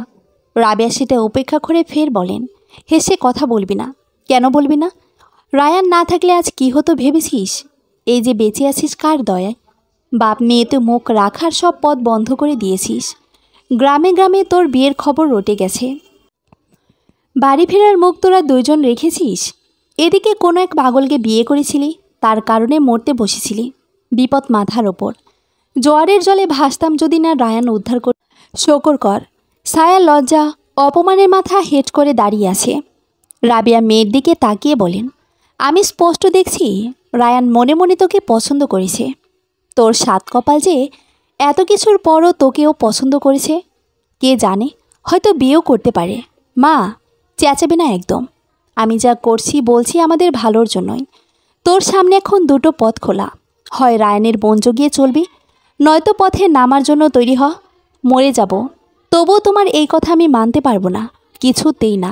Speaker 1: রাবেয়া সেটা উপেক্ষা করে ফের বলেন, হেসে কথা বলবি না? কেন বলবি না? রায়ান না থাকলে আজ কি হতো ভেবেছিস? এই যে বেঁচে আছিস কার দয়ায়? বাপ মেয়েতে মুখ রাখার সব পথ বন্ধ করে দিয়েছিস। গ্রামে গ্রামে তোর বিয়ের খবর রটে গেছে। বাড়ি ফেরার মুখ তোরা দুইজন রেখেছিস। এদিকে কোনো এক পাগলকে বিয়ে করেছিলি, তার কারণে মরতে বসেছিলি। বিপদ মাথার ওপর। জোয়ারের জলে ভাসতাম যদি না রায়ান উদ্ধার কর। শকর কর। ছায়া লজ্জা অপমানের মাথা হেঁট করে দাঁড়িয়ে আছে। রাবেয়া মেয়ের দিকে তাকিয়ে বলেন, আমি স্পষ্ট দেখছি রায়ান মনে মনে তোকে পছন্দ করেছে। তোর সাত কপাল যে এত কিছুর পরও তোকেও পছন্দ করেছে। কে জানে, হয়তো বিয়েও করতে পারে। মা, চেঁচাবে না একদম। আমি যা করছি বলছি আমাদের ভালোর জন্যই। তোর সামনে এখন দুটো পথ খোলা। হয় রায়ানের বোন জগিয়ে চলবি, নয়তো পথে নামার জন্য তৈরি হ। মরে যাব, তবুও তোমার এই কথা আমি মানতে পারবো না, কিছুতেই না।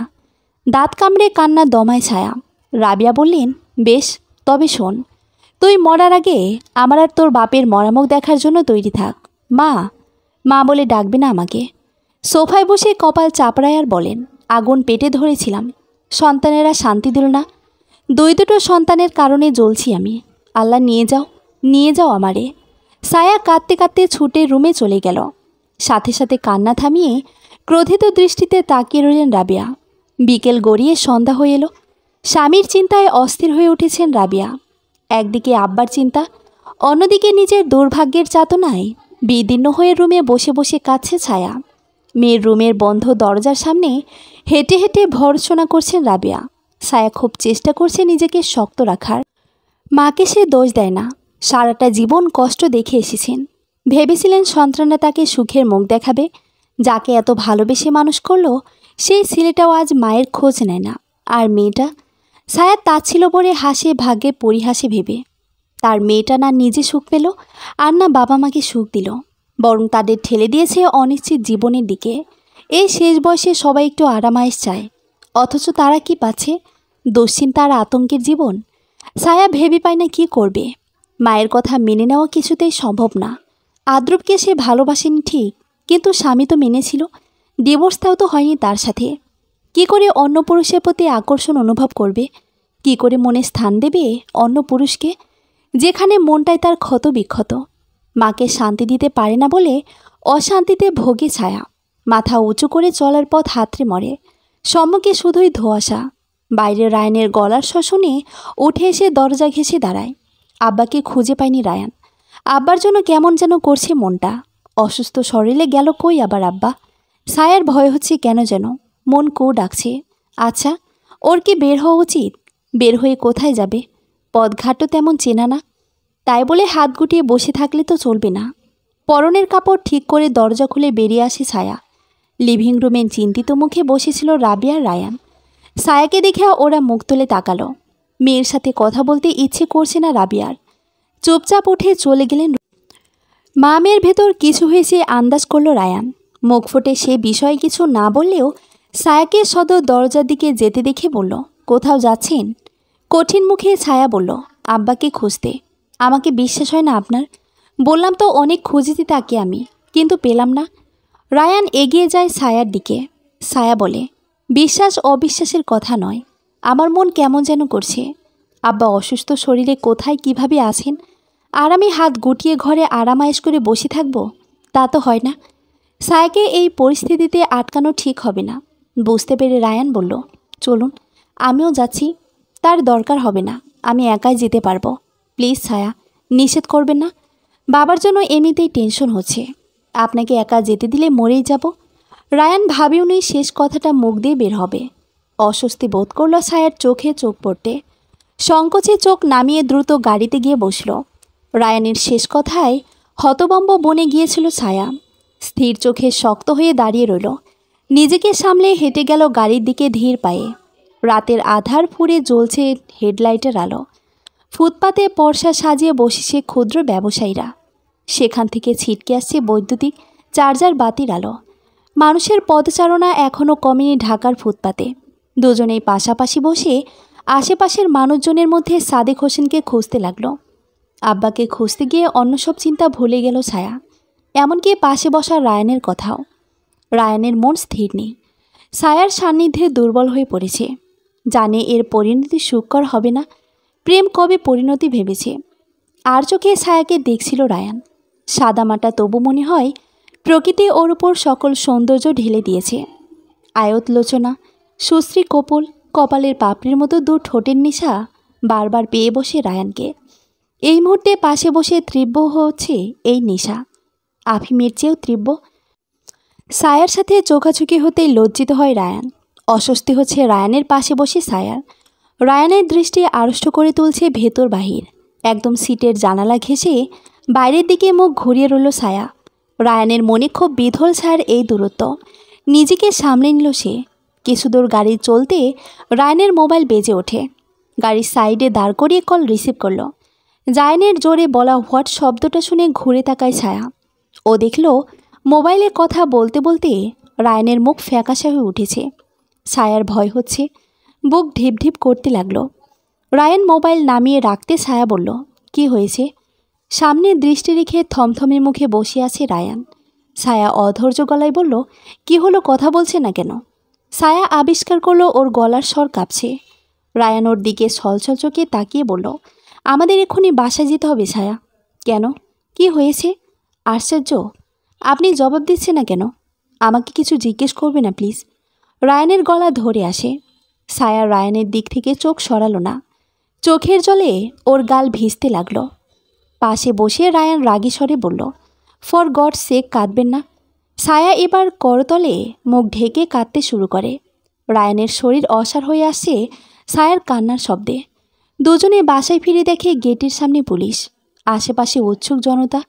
Speaker 1: দাঁত কামড়ে কান্না দমায় ছায়া। রাবিয়া বললেন, বেশ, তবে শোন, তুই মরার আগে আমার আর তোর বাপের মরামুখ দেখার জন্য তৈরি থাক। মা, মা বলে ডাকবে না আমাকে। সোফায় বসে কপাল চাপড়ায় আর বলেন, আগুন পেটে ধরেছিলাম, সন্তানেরা শান্তি দিল না। দুটো সন্তানের কারণে জ্বলছি আমি। আল্লাহ নিয়ে যাও, নিয়ে যাও আমারে। ছায়া কাঁদতে কাঁদতে ছুটে রুমে চলে গেল। সাথে সাথে কান্না থামিয়ে ক্রোধিত দৃষ্টিতে তাকিয়ে রইলেন রাবিয়া। বিকেল গড়িয়ে সন্ধ্যা হয়ে এলো। স্বামীর চিন্তায় অস্থির হয়ে উঠেছেন রাবিয়া। একদিকে আব্বার চিন্তা, অন্যদিকে নিজের দুর্ভাগ্যের চাতনায় বিদীর্ণ হয়ে রুমে বসে বসে কাঁদছে ছায়া। মেয়ের রুমের বন্ধ দরজার সামনে হেঁটে হেঁটে ভর্ৎসনা করছেন রাবিয়া। ছায়া খুব চেষ্টা করছে নিজেকে শক্ত রাখার। মাকে সে দোষ দেয় না, সারাটা জীবন কষ্ট দেখে এসেছেন। ভেবেছিলেন সন্তানরা তাকে সুখের মুখ দেখাবে। যাকে এত ভালোবেসে মানুষ করলো, সেই ছেলেটাও আজ মায়ের খোঁজ নেয় না। আর মেয়েটা, ছায়া তাচ্ছিল পরে হাসে ভাগ্যে পরিহাসে ভেবে। তার মেয়েটা না নিজে সুখ পেল, আর না বাবা মাকে সুখ দিল, বরং তাদের ঠেলে দিয়েছে অনিশ্চিত জীবনের দিকে। এই শেষ বয়সে সবাই একটু আরামায়েশ চায়, অথচ তারা কি পাচ্ছে? দুশ্চিন্তা আর আতঙ্কের জীবন। ছায়া ভেবে পায় না কি করবে। মায়ের কথা মেনে নেওয়া কিছুতেই সম্ভব না। আদ্রবকে সে ভালোবাসেনি ঠিক, কিন্তু স্বামী তো মেনেছিল। ডিভোর্সটাও তো হয়নি তার সাথে। কি করে অন্য পুরুষের প্রতি আকর্ষণ অনুভব করবে? কি করে মনে স্থান দেবে অন্য পুরুষকে, যেখানে মনটাই তার ক্ষত বিক্ষত? মাকে শান্তি দিতে পারে না বলে অশান্তিতে ভোগে ছায়া। মাথা উঁচু করে চলার পথ হাতড়ে মরে। সম্মুখে শুধুই ধোঁয়াশা। বাইরে রায়ানের গলার স্বর শুনে উঠে এসে দরজা ঘেঁষে দাঁড়ায়। আব্বাকে খুঁজে পায়নি রায়ান। আব্বার জন্য কেমন যেন করছে মনটা। অসুস্থ শরীরে গেল কই আবার আব্বা? ছায়ার ভয় হচ্ছে কেন যেন, মন ডাকছে। আচ্ছা, ওর কি বের হওয়া উচিত? বের হয়ে কোথায় যাবে? পথঘাটও তেমন চেনা না। তাই বলে হাত গুটিয়ে বসে থাকলে তো চলবে না। পরনের কাপড় ঠিক করে দরজা খুলে বেরিয়ে আসে ছায়া। লিভিং রুমে চিন্তিত মুখে বসেছিল রাবিয়া আর রায়ান। ছায়াকে দেখে ওরা মুখ তুলে তাকালো। মেয়ের সাথে কথা বলতে ইচ্ছে করছে না রাবিয়ার। চুপচাপ উঠে চলে গেলেন। মা মেয়ের ভেতর কিছু হয়েছে আন্দাজ করলো রায়ান। মুখ ফুটে সে বিষয়ে কিছু না বললেও ছায়াকে সদর দরজার দিকে যেতে দেখে বলল, কোথাও যাচ্ছেন? কঠিন মুখে ছায়া বলল, আব্বাকে খুঁজতে। আমাকে বিশ্বাস হয় না আপনার? বললাম তো অনেক খুঁজেছি তাকে আমি, কিন্তু পেলাম না। রায়ান এগিয়ে যায় ছায়ার দিকে। ছায়া বলে, বিশ্বাস অবিশ্বাসের কথা নয়, আমার মন কেমন যেন করছে। আব্বা অসুস্থ শরীরে কোথায় কিভাবে আছেন, আর আমি হাত গুটিয়ে ঘরে আরামায়েশ করে বসে থাকব? তা তো হয় না। ছায়াকে এই পরিস্থিতিতে আটকানো ঠিক হবে না বুঝতে পেরে রায়ান বলল, চলুন, আমিও যাচ্ছি। তার দরকার হবে না, আমি একাই যেতে পারবো। প্লিজ ছায়া, নিষেধ করবেন না। বাবার জন্য এমনিতেই টেনশন হচ্ছে, আপনাকে একা যেতে দিলে মরেই যাব। রায়ান ভাবেও নেই শেষ কথাটা মুখ দিয়ে বের হবে। অস্বস্তি বোধ করল ছায়ার চোখে চোখ পড়তে। সংকোচে চোখ নামিয়ে দ্রুত গাড়িতে গিয়ে বসল। রায়ানের শেষ কথায় হতবম্ব বনে গিয়েছিল ছায়া। স্থির চোখে শক্ত হয়ে দাঁড়িয়ে রইল। নিজেকে সামলে হেঁটে গেল গাড়ির দিকে ধীর পায়ে। রাতের আধার ফুঁড়ে জ্বলছে হেডলাইটের আলো। ফুটপাতে পর্সা সাজিয়ে বসেছে ক্ষুদ্র ব্যবসায়ীরা। সেখান থেকে ছিটকে আসছে বৈদ্যুতিক চার্জার বাতির আলো। মানুষের পদচারণা এখনও কমেনি ঢাকার ফুটপাতে। দুজনেই পাশাপাশি বসে আশেপাশের মানুষজনের মধ্যে সাদেক হোসেনকে খুঁজতে লাগলো। আব্বাকে খুঁজতে গিয়ে অন্য সব চিন্তা ভুলে গেল ছায়া, এমনকি পাশে বসা রায়ানের কথাও। রায়ানের মন স্থির নেই। ছায়ার সান্নিধ্যে দুর্বল হয়ে পড়েছে। জানে এর পরিণতি সুখকর হবে না। প্রেম কবে পরিণতি ভেবেছে। আর চোখে ছায়াকে দেখছিল রায়ান। সাদামাটা তবু মনে হয় প্রকৃতি ওর উপর সকল সৌন্দর্য ঢেলে দিয়েছে। আয়ত লোচনা, সুশ্রী কোপল, কপালের পাপড়ির মতো দু ঠোঁটের নিশা বারবার পেয়ে বসে রায়ানকে। এই মুহূর্তে পাশে বসে তীব্র হচ্ছে এই নেশা, আফিমের চেয়েও তীব্র। ছায়ার সাথে চোখাচোখি হতেই লজ্জিত হয় রায়ান। অস্বস্তি হচ্ছে রায়ানের পাশে বসে ছায়ার। রায়ানের দৃষ্টি আড়ষ্ট করে তুলছে ভেতর বাহির। একদম সিটের জানালা ঘেঁষে বাইরের দিকে মুখ ঘুরিয়ে রইল ছায়া। রায়ানের মনে খুব বিধল ছায়ার এই দূরত্ব। নিজেকে সামলে নিল সে। কিছু দূর গাড়ি চলতে রায়ানের মোবাইল বেজে ওঠে। গাড়ির সাইডে দাঁড় করিয়ে কল রিসিভ করলো। জায়ানের জোরে বলা হোয়াট শব্দটা শুনে ঘুরে তাকায় ছায়া। ও দেখল মোবাইলে কথা বলতে বলতে রায়ানের মুখ ফ্যাকাশে হয়ে উঠেছে। ছায়ার ভয় হচ্ছে, বুক ঢিপ ঢিপ করতে লাগলো। রায়ান মোবাইল নামিয়ে রাখতে ছায়া বলল, কি হয়েছে? সামনে দৃষ্টি রেখে থমথমের মুখে বসে আছে রায়ান। ছায়া অধৈর্য গলায় বলল, কি হলো, কথা বলছে না কেন? ছায়া আবিষ্কার করলো ওর গলার স্বর কাঁপছে। রায়ান ওর দিকে ছলছল চোখে তাকিয়ে বলল, আমাদের এক্ষুনি বাসায় যেতে হবে ছায়া। কেন, কি হয়েছে? আশ্চর্য, আপনি জবাব দিচ্ছেন না কেন? আমাকে কিছু জিজ্ঞেস করবে না প্লিজ। রায়ানের গলা ধরে আসে। ছায়া রায়ানের দিক থেকে চোখ সরালো না। চোখের জলে ওর গাল ভিজতে লাগলো। পাশে বসে রায়ান রাগী স্বরে বলল, ফর গড সেক কাঁদবেন না। ছায়া এবার করতলে মুখ ঢেকে কাঁদতে শুরু করে। রায়ানের শরীর অসাড় হয়ে আসছে ছায়ার কান্নার শব্দে। দুজনে বাসায় ফিরে দেখে গেটের সামনে পুলিশ, আশেপাশে উৎসুক জনতা।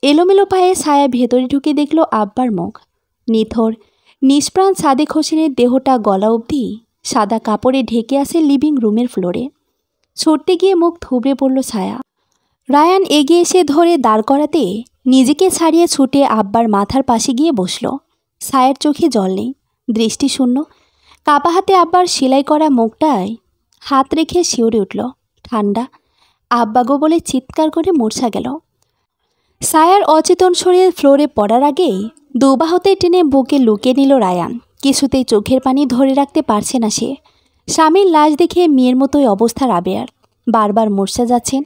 Speaker 1: এলোমেলো পায়ে ছায়া ভেতরে ঢুকে দেখল আব্বার মুখ। নিথর নিষ্প্রাণ সাদেক হোসেনের দেহটা গলা অবধি সাদা কাপড়ে ঢেকে আছে লিভিং রুমের ফ্লোরে। ছুটতে গিয়ে মুখ থুবড়ে পড়ল ছায়া। রায়ান এগিয়ে এসে ধরে দাঁড় করাতে নিজেকে ছাড়িয়ে ছুটে আব্বার মাথার পাশে গিয়ে বসল। ছায়ার চোখে জল নেই, দৃষ্টি শূন্য। কাপা হাতে আব্বার সেলাই করা মুখটায় হাত রেখে শিউরে উঠল। ঠান্ডা। আব্বা গো বলে চিৎকার করে মূর্ছা গেল। ছায়ার অচেতন শরীর ফ্লোরে পড়ার আগেই দুবাহতে টেনে বুকে লুকিয়ে নিল রায়ান। কিছুতেই চোখের পানি ধরে রাখতে পারছে না সে। স্বামীর লাশ দেখে মেয়ের মতোই অবস্থা রাবেয়ার। বারবার মূর্ছা যাচ্ছেন।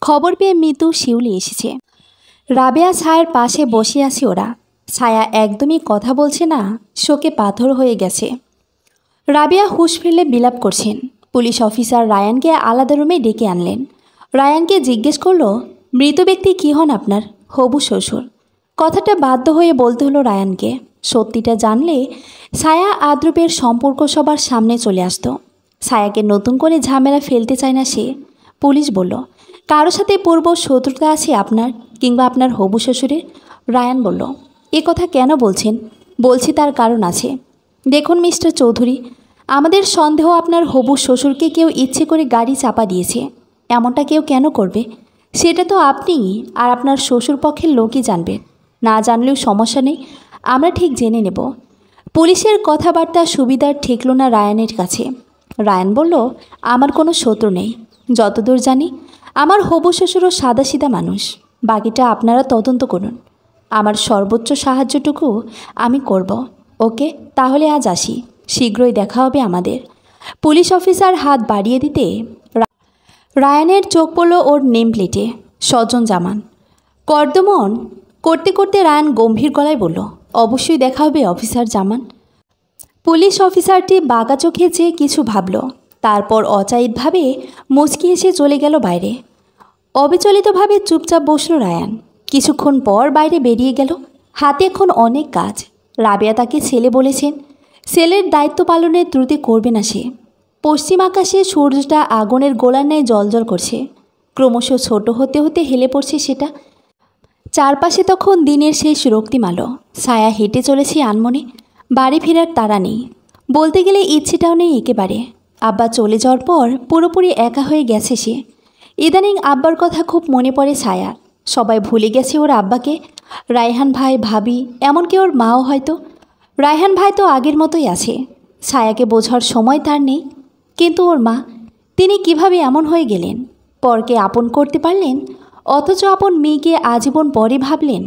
Speaker 1: খবর পেয়ে মৃত্যু শিউলি এসেছে। রাবেয়া ছায়ার পাশে বসে আছে ওরা। ছায়া একদমই কথা বলছে না, শোকে পাথর হয়ে গেছে। রাবেয়া হুঁশ ফিরলে বিলাপ করছেন। পুলিশ অফিসার রায়ানকে আলাদা রুমে ডেকে আনলেন। রায়ানকে জিজ্ঞেস করলো, মৃত ব্যক্তি কী হন আপনার? হবু শ্বশুর। কথাটা বাধ্য হয়ে বলতে হলো রায়ানকে। সত্যিটা জানলে ছায়া আদ্রুপের সম্পর্ক সবার সামনে চলে আসতো। ছায়াকে নতুন করে ঝামেলা ফেলতে চায় না সে। পুলিশ বলল, কারো সাথে পূর্ব শত্রুতা আছে আপনার কিংবা আপনার হবু শ্বশুরের? রায়ান বলল, এ কথা কেন বলছেন? বলছি তার কারণ আছে। দেখুন মিস্টার চৌধুরী, আমাদের সন্দেহ আপনার হবু শ্বশুরকে কেউ ইচ্ছে করে গাড়ি চাপা দিয়েছে। এমনটা কেউ কেন করবে সেটা তো আপনি আর আপনার শ্বশুর পক্ষের লোকই জানবে। না জানলেও সমস্যা নেই, আমরা ঠিক জেনে নেব। পুলিশের কথাবার্তা সুবিধার ঠেকল না রায়ানের কাছে। রায়ান বলল, আমার কোনো শত্রু নেই। যতদূর জানি আমার হবু শ্বশুরও সাদাসিধা মানুষ। বাকিটা আপনারা তদন্ত করুন। আমার সর্বোচ্চ সাহায্যটুকু আমি করব। ওকে, তাহলে আজ আসি, শীঘ্রই দেখা হবে আমাদের। পুলিশ অফিসার হাত বাড়িয়ে দিতে রায়ানের চোখ পড়ল ওর নেম প্লেটে, সজন জামান। কর্দমন করতে করতে রায়ান গম্ভীর গলায় বলল, অবশ্যই দেখা হবে অফিসার জামান। পুলিশ অফিসারটি বাঁকা চোখে চেয়ে কিছু ভাবল, তারপর অচায়িতভাবে মুচকি এসে চলে গেল বাইরে। অবিচলিতভাবে চুপচাপ বসল রায়ান। কিছুক্ষণ পর বাইরে বেরিয়ে গেল। হাতে এখন অনেক কাজ। রাবেয়া তাকে ছেলে বলেছেন। ছেলের দায়িত্ব পালনে ত্রুটি করবে না সে। পশ্চিম আকাশে সূর্যটা আগুনের গোলার ন্যায় জ্বলজ্বল করছে। ক্রমশ ছোট হতে হতে হেলে পড়ছে সেটা। চারপাশে তখন দিনের শেষ রক্তিম আলো। ছায়া হেঁটে চলেছে আনমনে। বাড়ি ফেরার তাড়া নেই, বলতে গেলে ইচ্ছেটাও নেই একেবারে। আব্বা চলে যাওয়ার পর পুরোপুরি একা হয়ে গেছে সে। ইদানিং আব্বার কথা খুব মনে পড়ে ছায়ার। সবাই ভুলে গেছে ওর আব্বাকে। রায়হান ভাই, ভাবি, এমনকি ওর মাও হয়তো। রায়হান ভাই তো আগের মতোই আছে। ছায়াকে বোঝার সময় তার নেই। কিন্তু ওর মা, তিনি কিভাবে এমন হয়ে গেলেন? পরকে আপন করতে পারলেন, অথচ আপন মেয়েকে আজীবন পরে ভাবলেন।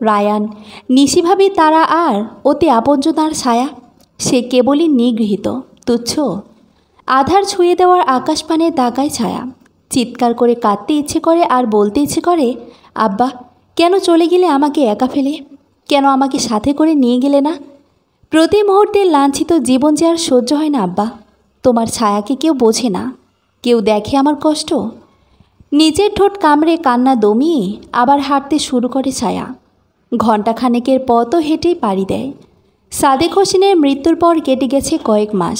Speaker 1: রায়ান, নিশিভাবে তারা আর অতি আপনজন তার ছায়া। সে কেবলই নিগৃহীত, তুচ্ছ। আধার ছুঁয়ে দেওয়ার আকাশ পানে তাকায় ছায়া। চিৎকার করে কাঁদতে ইচ্ছে করে আর বলতে ইচ্ছে করে, আব্বা, কেন চলে গেলে আমাকে একা ফেলে? কেন আমাকে সাথে করে নিয়ে গেলে না? প্রতি মুহূর্তে লাঞ্ছিত জীবন যে আর সহ্য হয় না আব্বা। তোমার ছায়াকে কেউ বোঝে না, কেউ দেখে আমার কষ্ট। নিজের ঠোঁট কামড়ে কান্না দমিয়ে আবার হাঁটতে শুরু করে ছায়া। ঘণ্টাখানেকের পথও হেঁটেই পাড়ি দেয়। সাদেক হোসেনের মৃত্যুর পর কেটে গেছে কয়েক মাস।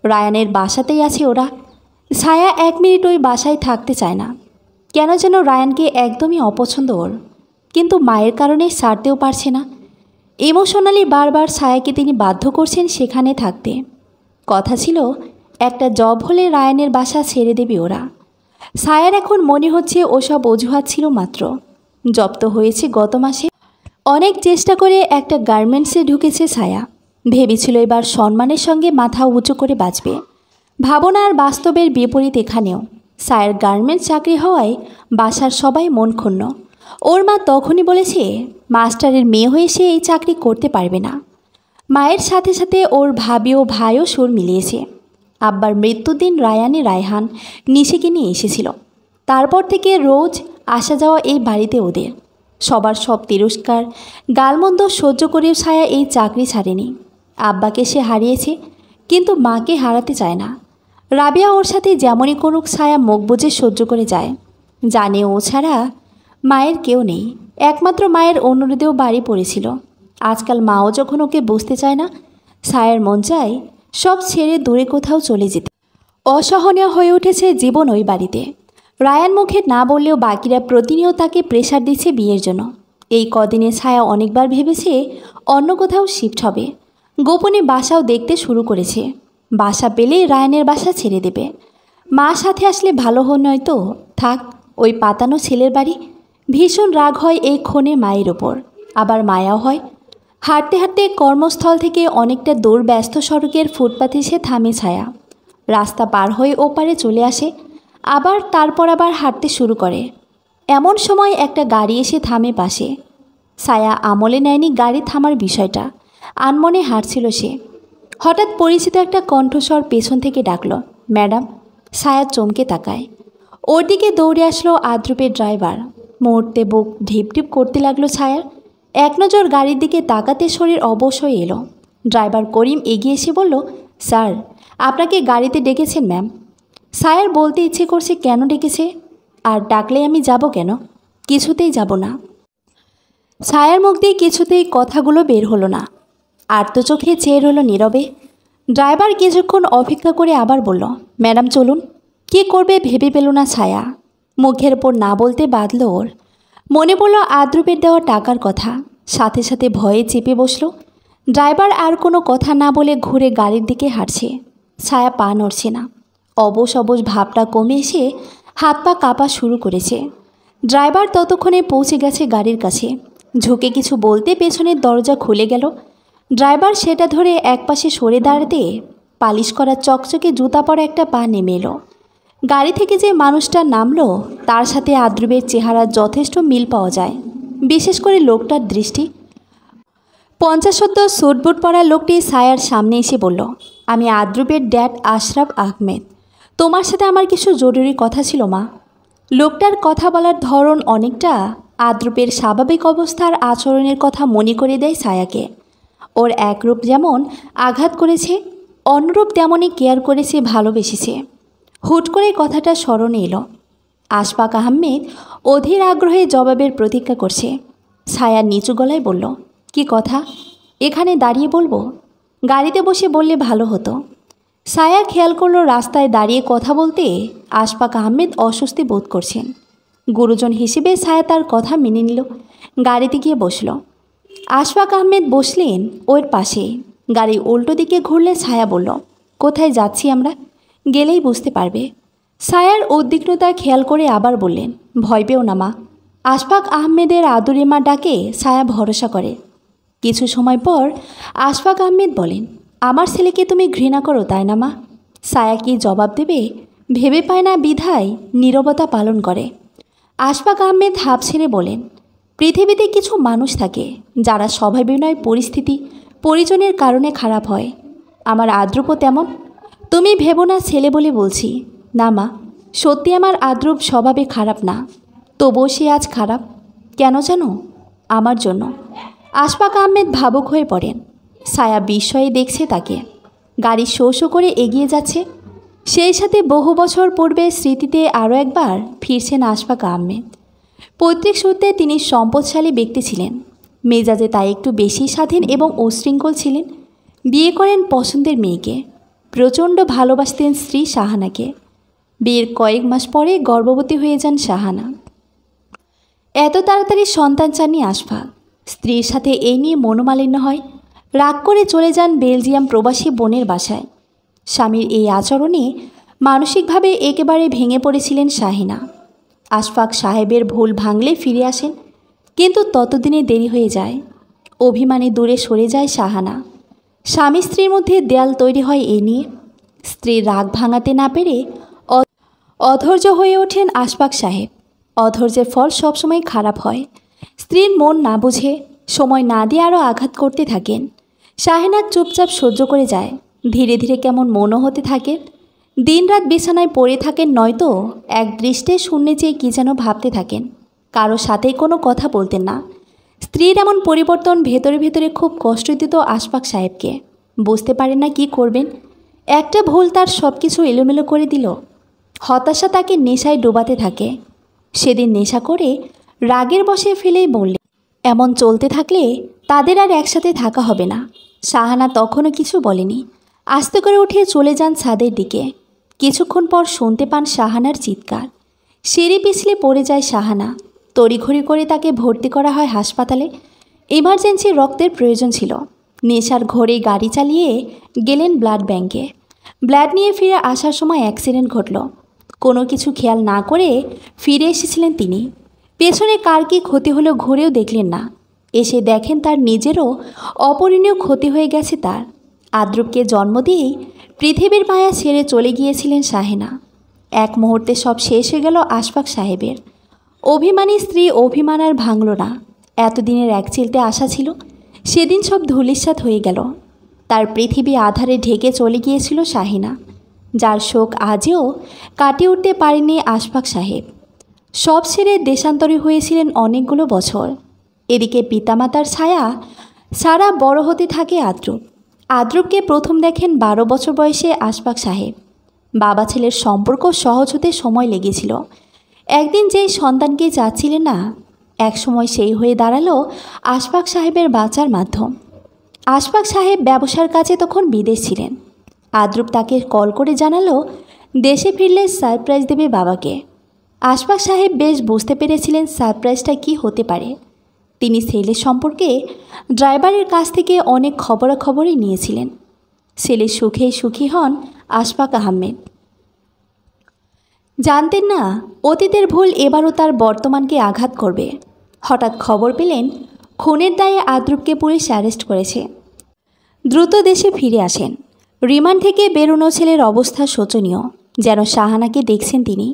Speaker 1: রায়ানের বাসাতেই আছে ওরা। ছায়া 1 মিনিট ওই বাসায় থাকতে চায় না। কেন যেন রায়ানকে একদমই অপছন্দ ওর। কিন্তু মায়ের কারণে ছাড়তেও পারছে না। ইমোশনালি বারবার ছায়াকে তিনি বাধ্য করছেন সেখানে থাকতে। কথা ছিল একটা জব হলে রায়ানের বাসা ছেড়ে দেবে ওরা। ছায়ার এখন মনে হচ্ছে ওসব অজুহাত ছিল মাত্র। জব্দ হয়েছে গত মাসে। অনেক চেষ্টা করে একটা গার্মেন্টসে ঢুকেছে ছায়া। ভেবেছিল এবার সম্মানের সঙ্গে মাথা উঁচু করে বাঁচবে। ভাবনা আর বাস্তবের বিপরীত এখানেও। ছায়ার গার্মেন্টস চাকরি হওয়ায় বাসার সবাই মন ক্ষুণ্ণ। ওর মা তখনই বলেছে মাস্টারের মেয়ে হয়ে সে এই চাকরি করতে পারবে না। মায়ের সাথে সাথে ওর ভাবি ও ভাইও সুর মিলিয়েছে। আব্বার মৃত্যুর দিন রায়হান নিশিকে নিয়ে এসেছিল। তারপর থেকে রোজ আসা যাওয়া এই বাড়িতে ওদের। সবার সব তিরস্কার গালমন্দ সহ্য করেও ছায়া এই চাকরি ছাড়েনি। আব্বাকে সে হারিয়েছে, কিন্তু মাকে হারাতে চায় না। রাবিয়া ওর সাথে যেমনই করুক ছায়া মুখ বুজে সহ্য করে যায়। জানে ও ছাড়া মায়ের কেউ নেই। একমাত্র মায়ের অনুরোধেও বাড়ি পড়েছিল। আজকাল মাও যখন ওকে বুঝতে চায় না, ছায়ার মন চায় সব ছেড়ে দূরে কোথাও চলে যেতে। অসহনীয় হয়ে উঠেছে জীবন ওই বাড়িতে। রায়ান মুখে না বললেও বাকিরা প্রতিনিয়ত তাকে প্রেশার দিচ্ছে বিয়ের জন্য। এই কদিনে ছায়া অনেকবার ভেবেছে অন্য কোথাও শিফট হবে। গোপনে বাসাও দেখতে শুরু করেছে। বাসা পেলেই রায়ানের বাসা ছেড়ে দেবে। মা সাথে আসলে ভালো নয়তো থাক ওই পাতানো ছেলের বাড়ি। ভীষণ রাগ হয় এই ক্ষণে মায়ের ওপর, আবার মায়াও হয়। হাঁটতে হাঁটতে কর্মস্থল থেকে অনেকটা দূর ব্যস্ত সড়কের ফুটপাতে এসে থামে ছায়া। রাস্তা পার হয়ে ওপারে চলে আসে, তারপর আবার হাঁটতে শুরু করে। এমন সময় একটা গাড়ি এসে থামে পাশে। ছায়া আমলে নেয়নি গাড়ি থামার বিষয়টা, আনমনে হাঁটছিল সে। হঠাৎ পরিচিত একটা কণ্ঠস্বর পেছন থেকে ডাকল, ম্যাডাম। ছায়া চমকে তাকায়। ওর দিকে দৌড়ে আসলো আদ্রুপের ড্রাইভার। মুহূর্তে বুক ঢিপ ঢিপ করতে লাগলো ছায়ার। এক নজর গাড়ির দিকে তাকাতে শরীর অবশ হয়ে এলো। ড্রাইভার করিম এগিয়ে এসে বলল, স্যার আপনাকে গাড়িতে ডেকেছেন ম্যাম। ছায়ার বলতে ইচ্ছে করছে কেন ডেকেছে, আর ডাকলে আমি যাব কেন? কিছুতেই যাব না। ছায়ার মুখ দিয়ে কিছুতেই কথাগুলো বের হলো না। আর্ত চোখে চেয়ে রইল নীরবে। ড্রাইভার কিছুক্ষণ অপেক্ষা করে আবার বলল, ম্যাডাম চলুন। কী করবে ভেবে পেল না ছায়া। মুখের ওপর না বলতে বাঁধল ওর। মনে পড়ল আদ্রুপের দেওয়া টাকার কথা। সাথে সাথে ভয়ে চেপে বসল। ড্রাইভার আর কোনো কথা না বলে ঘুরে গাড়ির দিকে হাঁটছে। ছায়া পা নড়ছে না। অবশ ভাবটা কমে এসে হাত পা কাঁপা শুরু করেছে। ড্রাইভার ততক্ষণে পৌঁছে গেছে গাড়ির কাছে। ঝুঁকে কিছু বলতে পেছনের দরজা খুলে গেল। ড্রাইভার সেটা ধরে একপাশে সরে দাঁড়াতে পালিশ করা চকচকে জুতা পরা একটা পা নেমে এলো। গাড়ি থেকে যে মানুষটা নামলো তার সাথে আদ্রুপের চেহারার যথেষ্ট মিল পাওয়া যায়, বিশেষ করে লোকটার দৃষ্টি। 50 স্যুটবুট পরা লোকটি ছায়ার সামনে এসে বলল, আমি আদ্রুপের ড্যাড আশরাফ আহমেদ। তোমার সাথে আমার কিছু জরুরি কথা ছিল মা। লোকটার কথা বলার ধরন অনেকটা আদ্রুপের স্বাভাবিক অবস্থার আচরণের কথা মনে করে দেয় ছায়াকে। ওর একরূপ যেমন আঘাত করেছে, অন্যরূপ তেমনই কেয়ার করেছে, ভালোবেসেছে। হুট করে কথাটা স্মরণে এলো। আশফাক আহমেদ অধীর আগ্রহে জবাবের প্রতীক্ষা করছে। ছায়া নিচু গলায় বলল, কি কথা? এখানে দাঁড়িয়ে বলবো? গাড়িতে বসে বললে ভালো হতো। ছায়া খেয়াল করলো রাস্তায় দাঁড়িয়ে কথা বলতে আশফাক আহমেদ অস্বস্তি বোধ করছেন। গুরুজন হিসেবে ছায়া তার কথা মেনে নিল। গাড়িতে গিয়ে বসল। আশফাক আহমেদ বসলেন ওর পাশে। গাড়ি উল্টো দিকে ঘুরলে ছায়া বলল, কোথায় যাচ্ছি আমরা? গেলেই বুঝতে পারবে। ছায়ার উদ্বিগ্নতা খেয়াল করে আবার বললেন, ভয় পেও না মা। আশফাক আহমেদের আদুরে মা ডাকে ছায়া ভরসা করে। কিছু সময় পর আশফাক আহমেদ বলেন, আমার ছেলেকে তুমি ঘৃণা করো তাই না মা? ছায়া কি জবাব দেবে ভেবে পায় না, বিধায় নীরবতা পালন করে। আশফাক আহমেদ হাঁপ ছেড়ে বলেন, পৃথিবীতে কিছু মানুষ থাকে যারা স্বভাবই নয় পরিস্থিতি পরিজনের কারণে খারাপ হয়। আমার আদ্রুপও তেমন। তুমি ভেবো না ছেলে বলে বলছি। না মা, সত্যি আমার আদ্রুপ স্বভাবে খারাপ না, তবুও সে আজ খারাপ। কেন জানো? আমার জন্য। আশফাক আহমেদ ভাবুক হয়ে পড়েন। ছায়া বিস্ময়ে দেখছে তাকে। গাড়ি শো শো করে এগিয়ে যাচ্ছে। সেই সাথে বহু বছর পূর্বে স্মৃতিতে আরও একবার ফিরছেন আশফাক আহমেদ। পৈতৃক সূত্রে তিনি সম্পদশালী ব্যক্তি ছিলেন। মেজাজে তাই একটু বেশি স্বাধীন এবং উশৃঙ্খল ছিলেন। বিয়ে করেন পছন্দের মেয়েকে। প্রচণ্ড ভালোবাসতেন স্ত্রী শাহানাকে। বিয়ের কয়েক মাস পরে গর্ভবতী হয়ে যান শাহানা। এত তাড়াতাড়ি সন্তান চাননি আশফাক। স্ত্রীর সাথে এই নিয়ে মনোমালিন্য হয়। রাগ করে চলে যান বেলজিয়াম প্রবাসী বোনের বাসায়। স্বামীর এই আচরণে মানসিকভাবে একেবারে ভেঙে পড়েছিলেন শাহিনা। আশফাক সাহেবের ভুল ভাঙলে ফিরে আসেন, কিন্তু ততদিনে দেরি হয়ে যায়। অভিমানে দূরে সরে যায় শাহানা। স্বামী স্ত্রীর মধ্যে দেয়াল তৈরি হয় এ নিয়ে। স্ত্রীর রাগ ভাঙাতে না পেরে অধৈর্য হয়ে ওঠেন আশফাক সাহেব। অধৈর্যের ফল সবসময় খারাপ হয়। স্ত্রীর মন না বুঝে সময় না দিয়ে আরও আঘাত করতে থাকেন। শাহিনা চুপচাপ সহ্য করে যায়। ধীরে ধীরে কেমন মনও হতে থাকে। দিনরাত বিছানায় পড়ে থাকেন, নয়তো এক দৃষ্টে শূন্যে চেয়ে কী যেন ভাবতে থাকেন। কারো সাথেই কোনো কথা বলতেন না। স্ত্রীর এমন পরিবর্তন ভেতরে ভেতরে খুব কষ্ট দিত আশফাক সাহেবকে। বুঝতে পারেন না কি করবেন। একটা ভুল তার সব কিছু এলোমেলো করে দিল। হতাশা তাকে নেশায় ডোবাতে থাকে। সেদিন নেশা করে রাগের বশে ফেলেই বললেন, এমন চলতে থাকলে তাদের আর একসাথে থাকা হবে না। শাহানা তখনও কিছু বলেনি। আস্তে করে উঠে চলে যান ছাদের দিকে। কিছুক্ষণ পর শুনতে পান শাহানার চিৎকার। সিঁড়ি পিছলে পড়ে যায় শাহানা। তড়িঘড়ি করে তাকে ভর্তি করা হয় হাসপাতালে। ইমার্জেন্সি রক্তের প্রয়োজন ছিল। নেশার ঘোরে গাড়ি চালিয়ে গেলেন ব্লাড ব্যাংকে। ব্লাড নিয়ে ফিরে আসার সময় অ্যাক্সিডেন্ট ঘটল। কোনো কিছু খেয়াল না করে ফিরে এসেছিলেন তিনি। পেছনে কার কী ক্ষতি হলো ঘুরেও দেখলেন না। এসে দেখেন তার নিজেরও অপরিণীয় ক্ষতি হয়ে গেছে তার। আদ্রুপকে জন্ম দিয়েই পৃথিবীর মায়া ছেড়ে চলে গিয়েছিলেন শাহিনা। এক মুহূর্তে সব শেষ হয়ে গেল আশফাক সাহেবের। অভিমানী স্ত্রী অভিমান আর ভাঙল না। এতদিনের এক চিলতে আশা ছিল, সেদিন সব ধূলিসাৎ হয়ে গেল। তার পৃথিবী আধারে ঢেকে চলে গিয়েছিল শাহিনা, যার শোক আজও কাটিয়ে উঠতে পারেনি আশফাক সাহেব। সব ছেড়ে দেশান্তরী হয়েছিলেন অনেকগুলো বছর। এদিকে পিতামাতার ছায়া সারা বড় হতে থাকে আদ্রুপ। আদ্রুপকে প্রথম দেখেন 12 বছর বয়সে আশফাক সাহেব। বাবা ছেলের সম্পর্ক সহজ হতে সময় লেগেছিল। একদিন যেই সন্তানকে চাচ্ছিলেন না, একসময় সেই হয়ে দাঁড়ালো আশফাক সাহেবের বাঁচার মাধ্যম। আশফাক সাহেব ব্যবসার কাজে তখন বিদেশ ছিলেন। আদ্রুপ তাকে কল করে জানালো দেশে ফিরলে সারপ্রাইজ দেবে বাবাকে। আশফাক সাহেব বেশ বুঝতে পেরেছিলেন সারপ্রাইজটা কী হতে পারে। তিনি ছেলের সম্পর্কে ড্রাইভারের কাছ থেকে অনেক খবরাখবরই নিয়েছিলেন। ছেলের সুখেই সুখী হন আশফাক আহমেদ। জানতেন না অতীতের ভুল এবারও তার বর্তমানকে আঘাত করবে। হঠাৎ খবর পেলেন খুনের দায়ে আদ্রুপকে পুলিশ অ্যারেস্ট করেছে। দ্রুত দেশে ফিরে আসেন। রিমান্ড থেকে বেরোনো ছেলের অবস্থা শোচনীয়। যেন শাহানাকে দেখছেন তিনি।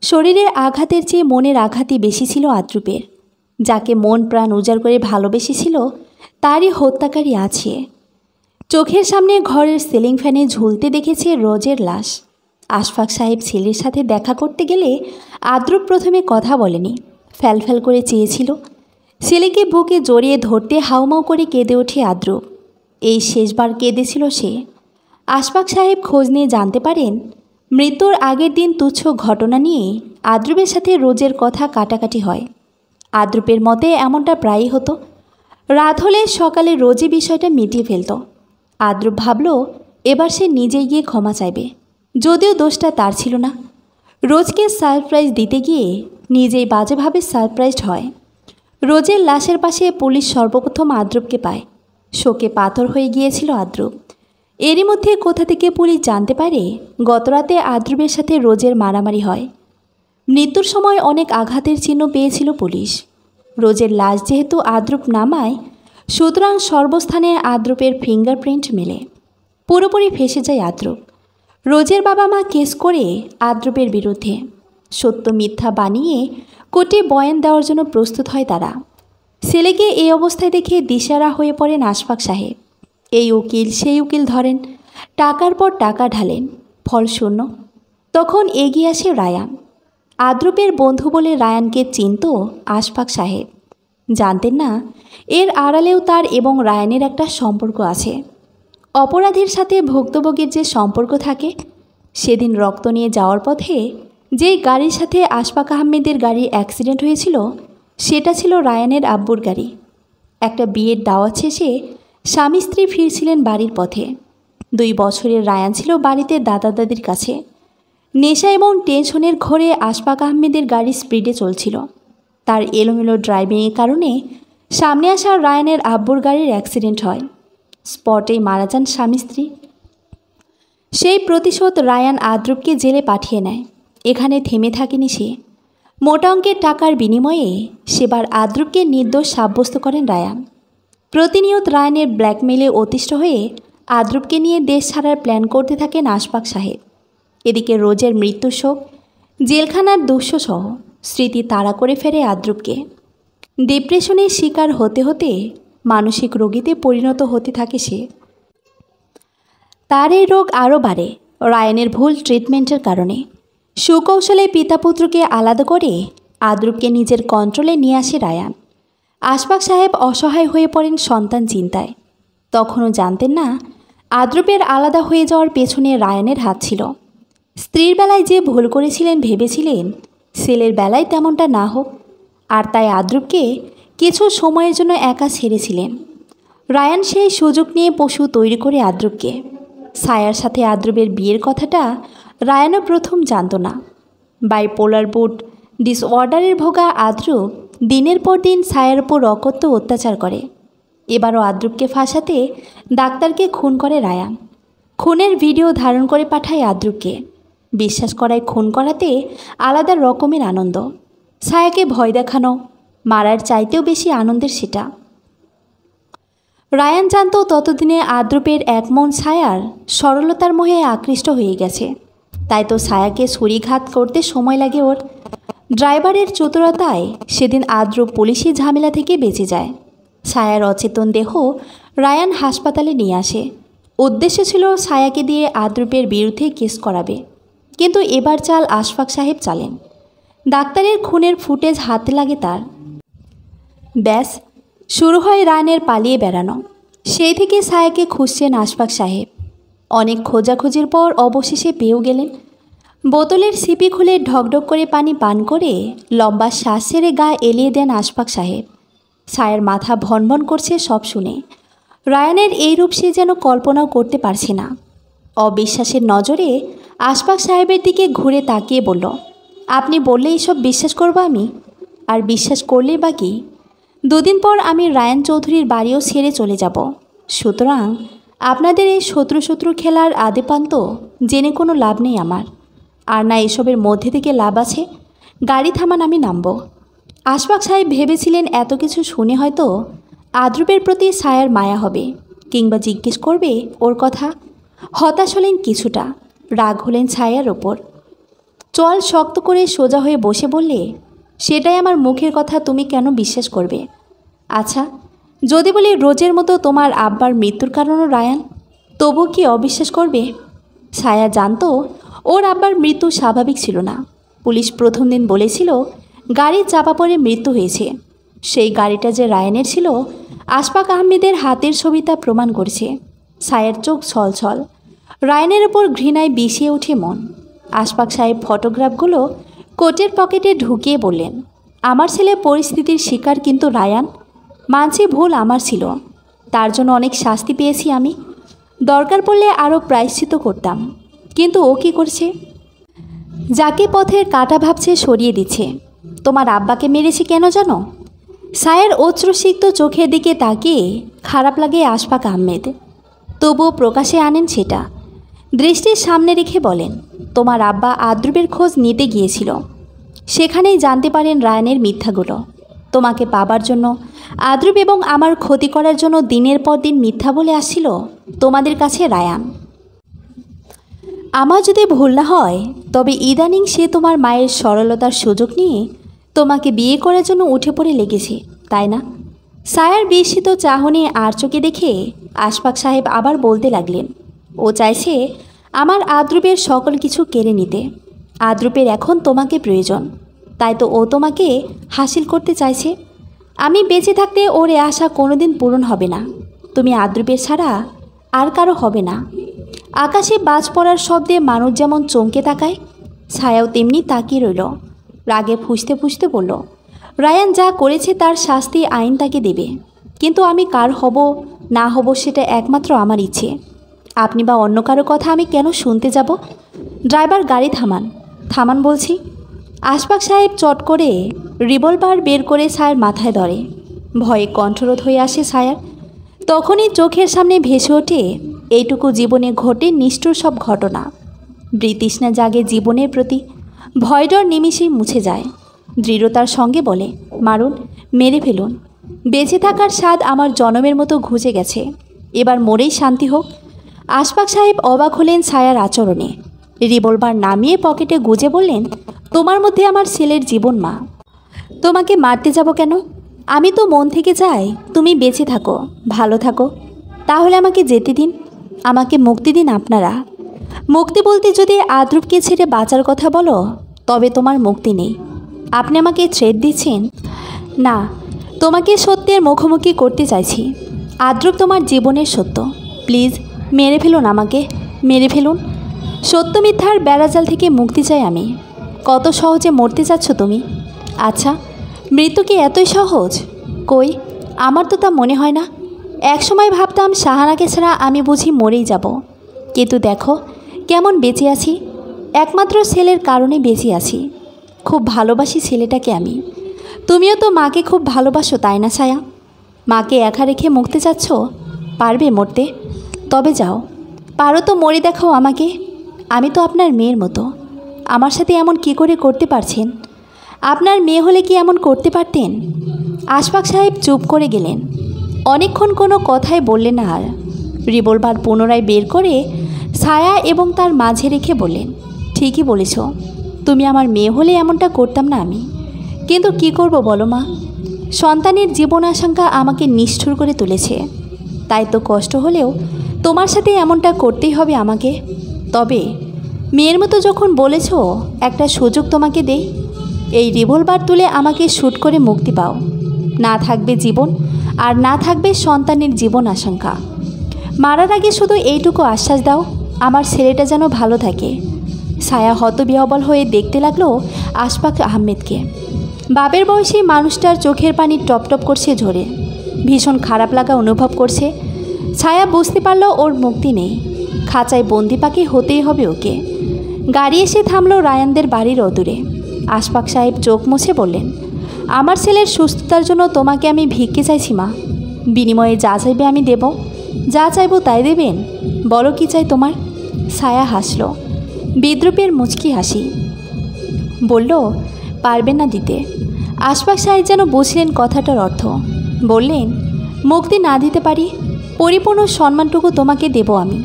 Speaker 1: শরীরের আঘাতের চেয়ে মনের আঘাতই বেশি ছিল আদ্রুপের। যাকে মন প্রাণ উজাড় করে ভালোবেসেছিল তারই হত্যাকারী আছে। চোখের সামনে ঘরের সিলিং ফ্যানে ঝুলতে দেখেছে রোজের লাশ। আশফাক সাহেব ছেলের সাথে দেখা করতে গেলে আদ্রুপ প্রথমে কথা বলেনি, ফ্যালফ্যাল করে চেয়েছিল। ছেলেকে বুকে জড়িয়ে ধরতে হাউমাউ করে কেঁদে ওঠে আদ্রুপ। এই শেষবার কেঁদেছিল সে। আশফাক সাহেব খোঁজ নিয়ে জানতে পারেন মৃত্যুর আগের দিন তুচ্ছ ঘটনা নিয়ে আদ্রুপের সাথে রোজের কথা কাটাকাটি হয়। আদ্রুপের মতে এমনটা প্রায়ই হতো। রাত হলে সকালে রোজই বিষয়টা মিটিয়ে ফেলত। আদ্রুপ ভাবল এবার সে নিজেই গিয়ে ক্ষমা চাইবে, যদিও দোষটা তার ছিল না। রোজকে সারপ্রাইজ দিতে গিয়ে নিজেই বাজেভাবে সারপ্রাইজড হয়। রোজের লাশের পাশে পুলিশ সর্বপ্রথম আদ্রুপকে পায়। শোকে পাথর হয়ে গিয়েছিল আদ্রুপ। এরই মধ্যে কোথা থেকে পুলিশ জানতে পারে গতরাতে আদ্রুপের সাথে রোজের মারামারি হয়। মৃত্যুর সময় অনেক আঘাতের চিহ্ন পেয়েছিল পুলিশ। রোজের লাশ যেহেতু আদ্রুপ নামায়, সুতরাং সর্বস্থানে আদ্রুপের ফিঙ্গারপ্রিন্ট মেলে। পুরোপুরি ফেঁসে যায় আদ্রুপ। রোজের বাবা মা কেস করে আদ্রুপের বিরুদ্ধে। সত্য মিথ্যা বানিয়ে কোর্টে বয়ান দেওয়ার জন্য প্রস্তুত হয় তারা। ছেলেকে এই অবস্থায় দেখে দিশারা হয়ে পড়েন আশফাক সাহেব। এই উকিল সেই উকিল ধরেন, টাকার পর টাকা ঢালেন, ফল শূন্য। তখন এগিয়ে আসে রায়ান। আদ্রুপের বন্ধু বলে রায়ানকে চিনত আশফাক সাহেব। জানতেন না এর আড়ালেও তার এবং রায়ানের একটা সম্পর্ক আছে। অপরাধীর সাথে ভুক্তভোগীর যে সম্পর্ক থাকে, সেদিন রক্ত নিয়ে যাওয়ার পথে যেই গাড়ির সাথে আশফাক আহমেদের গাড়ি অ্যাক্সিডেন্ট হয়েছিল, সেটা ছিল রায়ানের আব্বুর গাড়ি। একটা বিয়ের দাওয়াত শেষে স্বামী স্ত্রী ফিরছিলেন বাড়ির পথে। 2 বছরের রায়ান ছিল বাড়িতে দাদা দাদির কাছে। নেশা এবং টেনশনের ঘোরে আশফাক আহমেদের গাড়ি স্পিডে চলছিল। তার এলোমেলো ড্রাইভিংয়ের কারণে সামনে আসা রায়ানের আব্বুর গাড়ির অ্যাক্সিডেন্ট হয়। স্পটেই মারা যান স্বামী স্ত্রী। সেই প্রতিশোধ রায়ান আদ্রুপকে জেলে পাঠিয়ে নেয়। এখানে থেমে থাকেনি সে। মোটা অঙ্কের টাকার বিনিময়ে সেবার আদ্রুপকে নির্দোষ সাব্যস্ত করেন রায়ান। প্রতিনিয়ত রায়ানের ব্ল্যাকমেলে অতিষ্ঠ হয়ে আদ্রুপকে নিয়ে দেশ ছাড়ার প্ল্যান করতে থাকেন আশফাক সাহেব। এদিকে রোজের মৃত্যুর শোক, জেলখানার দুঃসহ স্মৃতি তাড়া করে ফেরে আদ্রুপকে। ডিপ্রেশনের শিকার হতে হতে মানসিক রোগীতে পরিণত হতে থাকে সে। তার এই রোগ আরও বাড়ে রায়ানের ভুল ট্রিটমেন্টের কারণে। সুকৌশলে পিতা পুত্রকে আলাদা করে আদ্রুপকে নিজের কন্ট্রোলে নিয়ে আসে রায়ান। আশফাক সাহেব অসহায় হয়ে পড়েন সন্তান চিন্তায়। তখনও জানতেন না আদ্রুপের আলাদা হয়ে যাওয়ার পেছনে রায়ানের হাত ছিল। স্ত্রীর বেলায় যে ভুল করেছিলেন ভেবেছিলেন ছেলের বেলায় তেমনটা না হোক, আর তাই আদ্রুপকে কিছু সময়ের জন্য একা ছেড়েছিলেন। রায়ান সেই সুযোগ নিয়ে পশু তৈরি করে আদ্রুপকে। ছায়ার সাথে আদ্রুপের বিয়ের কথাটা রায়ানও প্রথম জানত না। বাইপোলার বুট ডিসঅর্ডারের ভোগা আদ্রুপ দিনের পর দিন ছায়ার উপর অকথ্য অত্যাচার করে। এবারও আদ্রুপকে ফাঁসাতে ডাক্তারকে খুন করে রায়ান। খুনের ভিডিও ধারণ করে পাঠায় আদ্রুপকে। বিশ্বাস করায় খুন করাতে আলাদা রকমের আনন্দ। ছায়াকে ভয় দেখানো মারার চাইতেও বেশি আনন্দের সেটা। রায়ান জানত ততদিনে আদ্রুপের এক মন ছায়ার সরলতার মোহে আকৃষ্ট হয়ে গেছে। তাই তো ছায়াকে ছুরিঘাত করতে সময় লাগে ওর। ড্রাইভারের চতুরতায় সেদিন আদ্রুপ পুলিশি ঝামেলা থেকে বেঁচে যায়। ছায়ার অচেতন দেহ রায়ান হাসপাতালে নিয়ে আসে। উদ্দেশ্য ছিল ছায়াকে দিয়ে আদ্রুপের বিরুদ্ধে কেস করাবে, কিন্তু এবার চাল আশফাক সাহেব চালেন। ডাক্তারের খুনের ফুটেজ হাতে লাগে তার। ব্যাস শুরু হয় রায়ানের পালিয়ে বেড়ানো। সেই থেকে ছায়াকে খুঁজছেন আশফাক সাহেব। অনেক খোঁজাখুঁজির পর অবশেষে পেয়েও গেলেন। বোতলের সিপি খুলে ঢকঢক করে পানি পান করে লম্বা শ্বাস ছেড়ে গা এলিয়ে দেন আশফাক সাহেব। ছায়ার মাথা ভনভন করছে সব শুনে। রায়ানের এই রূপ সে যেন কল্পনাও করতে পারছে না। অবিশ্বাসের নজরে আশফাক সাহেবের দিকে ঘুরে তাকিয়ে বলল, আপনি বললে এইসব বিশ্বাস করব আমি? আর বিশ্বাস করলেই বা কি? দুদিন পর আমি রায়ান চৌধুরীর বাড়িও ছেড়ে চলে যাব। সুতরাং আপনাদের এই শত্রু শত্রু খেলার আদেপান্ত জেনে কোনো লাভ নেই আমার। আর না এসবের মধ্যে থেকে লাভ আছে। গাড়ি থামান, আমি নামব। আশফাক সাহেব ভেবেছিলেন এত কিছু শুনে হয়তো আদ্রুপের প্রতি ছায়ার মায়া হবে, কিংবা জিজ্ঞেস করবে ওর কথা। হতাশ হলেন কিছুটা, রাগ হলেন ছায়ার ওপর। চল শক্ত করে সোজা হয়ে বসে বললে, সেটাই আমার মুখের কথা তুমি কেন বিশ্বাস করবে? আচ্ছা, যদি বলি রোজের মতো তোমার আব্বার মৃত্যুর কারণও রায়ান, তবু কি অবিশ্বাস করবে? ছায়া জানতো ওর আব্বার মৃত্যু স্বাভাবিক ছিল না। পুলিশ প্রথম দিন বলেছিল গাড়ির চাপা পড়ে মৃত্যু হয়েছে। সেই গাড়িটা যে রায়ানের ছিল আশফাক আহমেদের হাতের ছবি তা প্রমাণ করছে। ছায়ার চোখ ছলছল। রায়ানের ওপর ঘৃণায় বিষিয়ে ওঠে মন। আশফাক সাহেব ফটোগ্রাফগুলো কোটের পকেটে ঢুকিয়ে বললেন, আমার ছেলে পরিস্থিতির শিকার, কিন্তু রায়ান মানছি ভুল আমার ছিল। তার জন্য অনেক শাস্তি পেয়েছি আমি। দরকার পড়লে আরও প্রায়শ্চিত্ত করতাম, কিন্তু ও কী করছে? যাকে পথের কাটা ভাবছে সরিয়ে দিচ্ছে। তোমার আব্বাকে মেরেছে কেন জানো? ছায়ার অশ্রুসিক্ত চোখের দিকে তাকিয়ে খারাপ লাগে আশফাক আহমেদ। তবুও প্রকাশে আনেন সেটা। দৃষ্টির সামনে রেখে বলেন, তোমার আব্বা আদ্রুপের খোঁজ নিতে গিয়েছিল। সেখানেই জানতে পারেন রায়ানের মিথ্যাগুলো। তোমাকে পাবার জন্য আদ্রুপ এবং আমার ক্ষতি করার জন্য দিনের পর দিন মিথ্যা বলে আসছিল তোমাদের কাছে রায়ান। আমার যদি ভুল না হয় তবে ইদানিং সে তোমার মায়ের সরলতার সুযোগ নিয়ে তোমাকে বিয়ে করার জন্য উঠে পড়ে লেগেছে, তাই না? ছায়ার বিস্মিত চাহনি আর চোখে দেখে আশফাক সাহেব আবার বলতে লাগলেন, ও চাইছে আমার আদ্রুপের সকল কিছু কেড়ে নিতে। আদ্রুপের এখন তোমাকে প্রয়োজন, তাই তো ও তোমাকে হাসিল করতে চাইছে। আমি বেঁচে থাকতে ওর এ আশা কোনোদিন পূরণ হবে না। তুমি আদ্রুপের ছাড়া আর কারো হবে না। আকাশে বাজ পড়ার শব্দে মানুষ যেমন চমকে তাকায়, ছায়াও তেমনি তাকিয়ে রইল। রাগে ফুঁসতে ফুঁসতে বলল, রায়ান যা করেছে তার শাস্তি আইন তাকে দেবে, কিন্তু আমি কার হব না হব সেটা একমাত্র আমার ইচ্ছে। আপনি বা অন্য কারো কথা আমি কেন শুনতে যাব? ড্রাইভার, গাড়ি থামান, থামান বলছি। আশফাক সাহেব চট করে রিভলভার বের করে ছায়ার মাথায় ধরে। ভয়ে কণ্ঠরোধ হয়ে আসে ছায়ার। তখনই চোখের সামনে ভেসে ওঠে এইটুকু জীবনে ঘটে নিষ্ঠুর সব ঘটনা। বৃতৃষ্ণা জাগে জীবনের প্রতি, ভয়ডর নিমিষেই মুছে যায়। দৃঢ়তার সঙ্গে বলে, মারুন, মেরে ফেলুন। বেঁচে থাকার স্বাদ আমার জনমের মতো ঘুচে গেছে, এবার মরেই শান্তি হোক। আশফাক সাহেব অবাক হলেন ছায়ার আচরণে। রিভলভার নামিয়ে পকেটে গুজে বললেন, তোমার মধ্যে আমার ছেলের জীবন মা। তোমাকে মারতে যাব কেন? আমি তো মন থেকে চাই তুমি বেঁচে থাকো, ভালো থাকো। তাহলে আমাকে যেতে দিন, আমাকে মুক্তি দিন আপনারা। মুক্তি বলতে যদি আদ্রুপকে ছেড়ে বাঁচার কথা বলো, তবে তোমার মুক্তি নেই। আপনি আমাকে থ্রেট দিচ্ছেন? না, তোমাকে সত্যের মুখোমুখি করতে চাইছি। আদ্রুপ তোমার জীবনের সত্য। প্লিজ মেরে ফেলুন, আমাকে মেরে ফেলুন। সত্য মিথ্যার বেড়াজাল থেকে মুক্তি চাই আমি। কত সহজে মরতে চাচ্ছ তুমি? আচ্ছা, মৃত্যু কি এতই সহজ? কই, আমার তো তা মনে হয় না। একসময় ভাবতাম শাহানাকে ছাড়া আমি বুঝি মরেই যাব, কিন্তু দেখো কেমন বেঁচে আছি। একমাত্র ছেলের কারণে বেঁচে আছি। খুব ভালোবাসি ছেলেটাকে আমি। তুমিও তো মাকে খুব ভালোবাসো, তাই না ছায়া? মাকে একা রেখে মরতে চাচ্ছ? পারবে মরতে? তবে যাও, পারো তো মরে দেখাও আমাকে। আমি তো আপনার মেয়ের মতো। আমার সাথে এমন কি করে করতে পারছেন? আপনার মেয়ে হলে কি এমন করতে পারতেন? আশফাক সাহেব চুপ করে গেলেন। অনেকক্ষণ কোনো কথাই বললেন না। আর রিভলভার পুনরায় বের করে ছায়া এবং তার মাঝে রেখে বললেন, ঠিকই বলেছ, তুমি আমার মেয়ে হলে এমনটা করতাম না আমি। কিন্তু কি করব বলো মা? সন্তানের জীবন আশঙ্কা আমাকে নিষ্ঠুর করে তুলেছে। তাই তো কষ্ট হলেও তোমার সাথে এমনটা করতেই হবে আমাকে। তবে মেয়ের মতো যখন বলেছ, একটা সুযোগ তোমাকে দেই। এই রিভলভার তুলে আমাকে শ্যুট করে মুক্তি পাও। না থাকবে জীবন, আর না থাকবে সন্তানের জীবন আশঙ্কা। মারার আগে শুধু এইটুকু আশ্বাস দাও, আমার ছেলেটা যেন ভালো থাকে। ছায়া হতবিহ্বল হয়ে দেখতে লাগলো আশফাক আহমেদকে। বাবের বয়সী মানুষটার চোখের পানি টপটপ করছে ঝরে। ভীষণ খারাপ লাগা অনুভব করছে। ছায়া বুঝতে পারল ওর মুক্তি নেই। খাঁচায় বন্দি পাখি হতেই হবে ওকে। গাড়ি এসে থামলো রায়ানদের বাড়ির অদূরে। আশফাক সাহেব চোখ মুছে বললেন, আমার ছেলের সুস্থতার জন্য তোমাকে আমি ভিক্ষে চাইছি মা। বিনিময়ে যা চাইবে আমি দেব। যা চাইবো তাই দেবেন? বলো কি চাই তোমার? ছায়া হাসল, বিদ্রুপের মুচকি হাসি। বলল, পারবেন না দিতে। আশফাক সাহেব যেন বুঝলেন কথাটার অর্থ। বললেন, মুক্তি না দিতে পারি, পরিপূর্ণ সম্মানটুকু তোমাকে দেব আমি।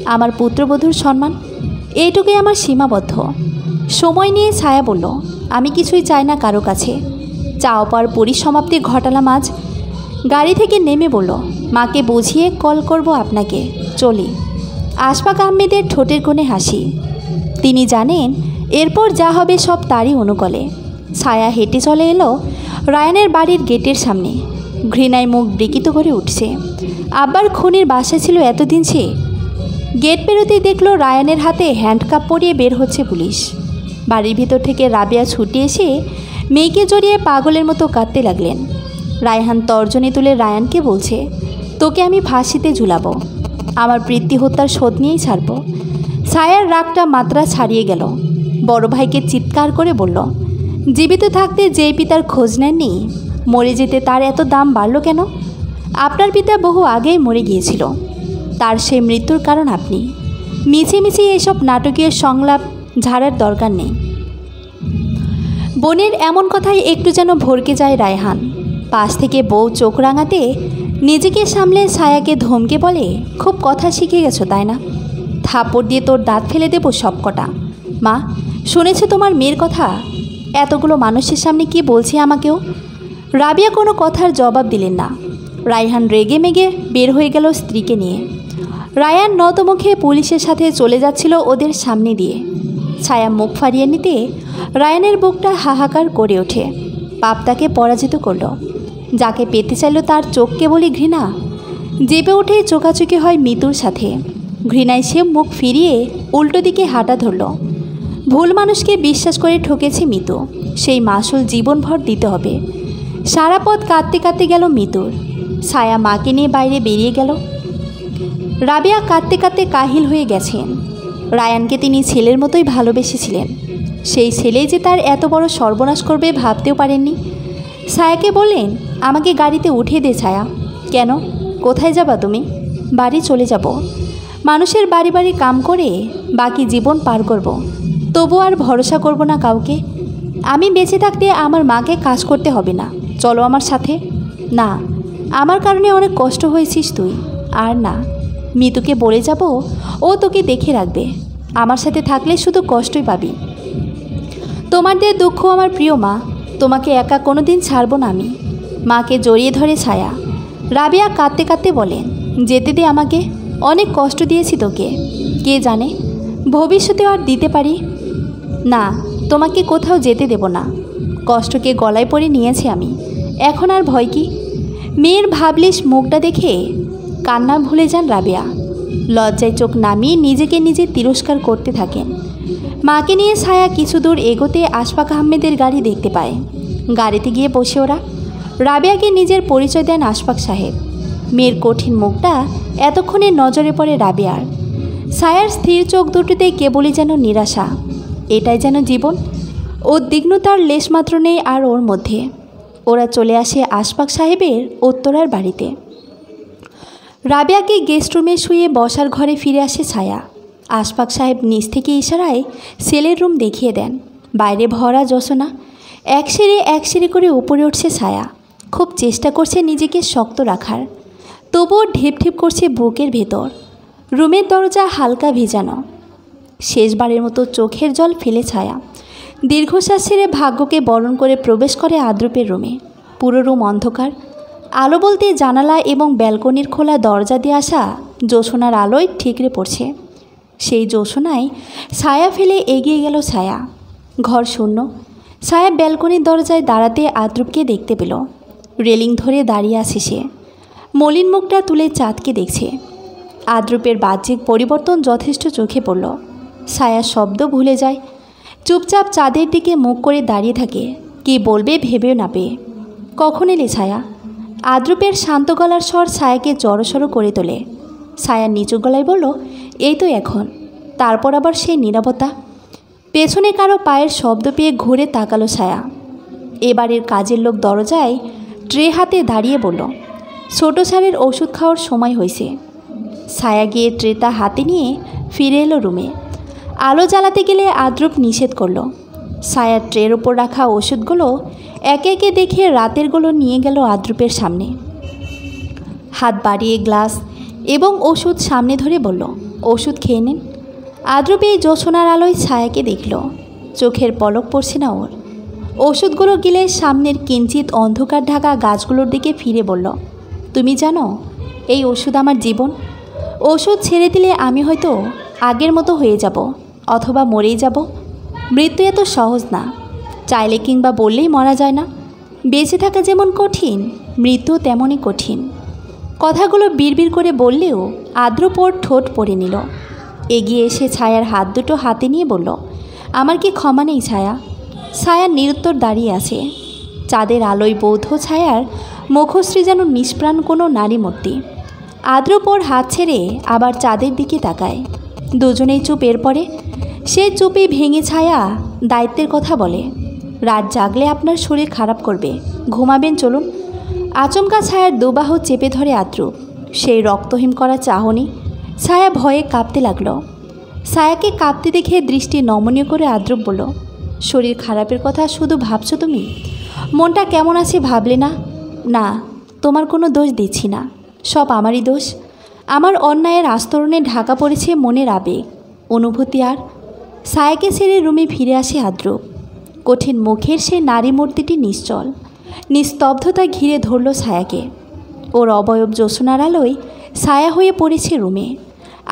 Speaker 1: আমার পুত্রবধূর সম্মান, এইটুকুই আমার সীমাবদ্ধ। সময় নিয়ে ছায়া বলল, আমি কিছুই চাই না কারো কাছে। চাও পাওয়ার পরিসমাপ্তি ঘটালাম আজ। গাড়ি থেকে নেমে বলল, মাকে বুঝিয়ে কল করব আপনাকে, চলি। আশফাক আহমেদের ঠোঁটের কোণে হাসি। তিনি জানেন এরপর যা হবে সব তারই অনুকূলে। ছায়া হেঁটে চলে এলো রায়ানের বাড়ির গেটের সামনে। ঘৃণায় মুখ বিকৃত করে উঠছে। আব্বার খুনির বাসা ছিল এতদিন সে। গেট পেরোতেই দেখল রায়ানের হাতে হ্যান্ডকাপ পরিয়ে বের হচ্ছে পুলিশ। বাড়ির ভিতর থেকে রাবেয়া ছুটে এসে মেয়েকে জড়িয়ে পাগলের মতো কাঁদতে লাগলেন। রায়হান তর্জনী তুলে রায়ানকে বলছে, তোকে আমি ফাঁসিতে ঝুলাবো, আমার বৃত্তি হত্যার শোধ নিয়েই ছাড়ব। ছায়ার রাগটা মাত্রা ছাড়িয়ে গেল। বড় ভাইকে চিৎকার করে বলল, জীবিত থাকতে যে পিতার খোঁজ নেননি, মরে যেতে তার এত দাম বাড়ল কেন? আপনার পিতা বহু আগেই মরে গিয়েছিল। তার সেই মৃত্যুর কারণ আপনি। মিছে মিছে এসব নাটকীয় সংলাপ ঝাড়ার দরকার নেই। বোনের এমন কথায় একটু যেন ভরকে যায় রায়হান। পাশ থেকে বউ চোখ রাঙাতে নিজেকে সামলে ছায়াকে ধমকে বলে, খুব কথা শিখে গেছো তাই না? থাপড় দিয়ে তোর দাঁত ফেলে দেবো সব কটা। মা, শুনেছো তোমার মেয়ের কথা? এতগুলো মানুষের সামনে কি বলছে আমাকেও? রাবিয়া কোনো কথার জবাব দিলেন না। রায়হান রেগে মেগে বের হয়ে গেল স্ত্রীকে নিয়ে। রায়ান নতমুখে পুলিশের সাথে চলে যাচ্ছিল ওদের সামনে দিয়ে। ছায়া মুখ ফাড়িয়ে নিতে রায়ানের বুকটা হাহাকার করে ওঠে। পাপ তাকে পরাজিত করল। যাকে পেতে চাইল তার চোখ কেবলই ঘৃণা। জেপে উঠে চোখাচোখি হয় মিতুর সাথে। ঘৃণায় সে মুখ ফিরিয়ে উল্টো দিকে হাঁটা ধরল। ভুল মানুষকে বিশ্বাস করে ঠকেছে মিতু, সেই মাসুল জীবনভর দিতে হবে। সারা পথ কাঁদতে কাঁদতে গেল মিতুর। ছায়া মাকে নিয়ে বাইরে বেরিয়ে গেল। রাবেয়া কাঁদতে কাঁদতে কাহিল হয়ে গেছেন। রায়ানকে তিনি ছেলের মতোই ভালোবেসেছিলেন। সেই ছেলেই যে তার এত বড় সর্বনাশ করবে ভাবতেও পারেননি। ছায়াকে বললেন, আমাকে গাড়িতে উঠিয়ে দে ছায়া। কেন? কোথায় যাবা তুমি? বাড়ি চলে যাব। মানুষের বাড়ি বাড়ি কাম করে বাকি জীবন পার করব, তবু আর ভরসা করব না কাউকে। আমি বেঁচে থাকতে আমার মাকে কাজ করতে হবে না, চলো আমার সাথে। না, আমার কারণে অনেক কষ্ট হয়েছিস তুই, আর না। মিতুকে বলে যাব, ও তোকে দেখে রাখবে। আমার সাথে থাকলে শুধু কষ্টই পাবি। তোমাদের দুঃখ আমার প্রিয় মা, তোমাকে একা কোনো দিন ছাড়ব না আমি। মাকে জড়িয়ে ধরে ছায়া। রাবেয়া কাঁদতে কাঁদতে বলেন, যেতে দে আমাকে, অনেক কষ্ট দিয়েছি তোকে, কে জানে ভবিষ্যতেও আর দিতে পারি। না, তোমাকে কোথাও যেতে দেব না। কষ্টকে গলায় পরে নিয়েছি আমি, এখন আর ভয় কি? মেয়ের ভাবলিস মুখটা দেখে কান্না ভুলে যান রাবেয়া। লজ্জায় চোখ নামিয়ে নিজেকে নিজে তিরস্কার করতে থাকেন। মাকে নিয়ে ছায়া কিছু দূর এগোতে আশফাক আহমেদের গাড়ি দেখতে পায়। গাড়িতে গিয়ে বসে ওরা। রাবেয়াকে নিজের পরিচয় দেন আশফাক সাহেব। মেয়ের কঠিন মুখটা এতক্ষণে নজরে পড়ে রাবেয়ার। ছায়ার স্থির চোখ দুটোতে কেবলই যেন নিরাশা। এটাই যেন জীবন। উদ্বিগ্নতার লেশমাত্র নেই আর ওর মধ্যে। ওরা চলে আসে আশফাক সাহেবের উত্তরার বাড়িতে। রাবেয়াকে গেস্ট রুমে শুয়ে বসার ঘরে ফিরে আসে ছায়া। আশফাক সাহেব নিচ থেকে ইশারায় সেলের রুম দেখিয়ে দেন। বাইরে ভরা জ্যোৎস্না। এক সিঁড়ি করে উপরে উঠছে ছায়া। খুব চেষ্টা করছে নিজেকে শক্ত রাখার, তবুও ঢিপ ঢিপ করছে বুকের ভেতর। রুমের দরজা হালকা ভেজানো। শেষবারের মতো চোখের জল ফেলে ছায়া দীর্ঘশ্বাস ছেড়ে ভাগ্যকে বরণ করে প্রবেশ করে আদ্রুপের রুমে। পুরো রুম অন্ধকার। আলো বলতে জানালা এবং ব্যালকনির খোলা দরজা দিয়ে আসা জ্যোৎস্নার আলোয় ঠিকরে পড়ছে। সেই জ্যোৎস্নায় ছায়া ফেলে এগিয়ে গেল ছায়া। ঘর শূন্য। ছায়া ব্যালকনির দরজায় দাঁড়াতে আদ্রুপকে দেখতে পেল। রেলিং ধরে দাঁড়িয়ে আছে সে। মলিন মুখটা তুলে চাঁদকে দেখছে। আদ্রুপের বাহ্যিক পরিবর্তন যথেষ্ট চোখে পড়ল। ছায়া শব্দ ভুলে যায়। চুপচাপ চাঁদের দিকে মুখ করে দাঁড়িয়ে থাকে, কি বলবে ভেবেও না পেয়ে। কখন এলে ছায়া? আদ্রুপের শান্ত গলার স্বর ছায়াকে জড়সড় করে তোলে। ছায়া নিচু গলায় বলল, এই তো এখন। তারপর আবার সেই নীরবতা। পেছনে কারো পায়ের শব্দ পেয়ে ঘুরে তাকালো ছায়া। এবারের কাজের লোক দরজায় ট্রে হাতে দাঁড়িয়ে বলল, ছোট স্যারের ওষুধ খাওয়ার সময় হয়েছে। ছায়া গিয়ে ট্রেটা হাতে নিয়ে ফিরে এলো রুমে। আলো জ্বালাতে গেলে আদ্রুপ নিষেধ করল। ছায়ার ট্রের ওপর রাখা ওষুধগুলো একে একে দেখে রাতেরগুলো নিয়ে গেল আদ্রুপের সামনে। হাত বাড়িয়ে গ্লাস এবং ওষুধ সামনে ধরে বলল, ওষুধ খেয়ে নিন। আদ্রুপ এই জ্যোৎস্নার আলোয় ছায়াকে দেখল। চোখের পলক পড়ছে না ওর। ওষুধগুলো গিলে সামনের কিঞ্চিত অন্ধকার ঢাকা গাছগুলোর দিকে ফিরে বলল, তুমি জানো, এই ওষুধ আমার জীবন। ওষুধ ছেড়ে দিলে আমি হয়তো আগের মতো হয়ে যাব, অথবা মরেই যাব। মৃত্যু এত সহজ না। চাইলে কিংবা বললেই মরা যায় না। বেঁচে থাকা যেমন কঠিন, মৃত্যু তেমনই কঠিন। কথাগুলো বিড়বিড় করে বললেও আদ্রুপ ওর ঠোঁট পড়ে নিল। এগিয়ে এসে ছায়ার হাত দুটো হাতে নিয়ে বলল, আমার কি ক্ষমা নেই ছায়া? ছায়া নিরুত্তর দাঁড়িয়ে আছে। চাঁদের আলোয় বৌদ্ধ ছায়ার মুখশ্রী যেন নিষ্প্রাণ কোনো নারী মূর্তি। আদ্রুপ ওর হাত ছেড়ে আবার চাঁদের দিকে তাকায়। দুজনেই চুপ। এরপরে সে চুপে ভেঙে ছায়া দায়িত্বের কথা বলে, রাত জাগলে আপনার শরীর খারাপ করবে, ঘুমাবেন চলুন। আচমকা ছায়ার দুবাহু চেপে ধরে আদ্রুপ। সেই রক্তহীন করা চাহনি। ছায়া ভয়ে কাঁপতে লাগল। ছায়াকে কাঁপতে দেখে দৃষ্টি নমনীয় করে আদ্রুপ বলল, শরীর খারাপের কথা শুধু ভাবছো তুমি? মনটা কেমন আছে ভাবলে না? না, তোমার কোনো দোষ দিচ্ছি না, সব আমারই দোষ। আমার অন্যায়ের আস্তরণে ঢাকা পড়েছে মনের আবেগ, অনুভূতি। আর ছায়াকে ছেড়ে রুমে ফিরে আসে আদ্রুপ। কঠিন মুখের সে নারী মূর্তিটি নিশ্চল। নিস্তব্ধতা ঘিরে ধরল ছায়াকে। ওর অবয়ব জ্যোৎস্নার আলোয় ছায়া হয়ে পড়েছে রুমে।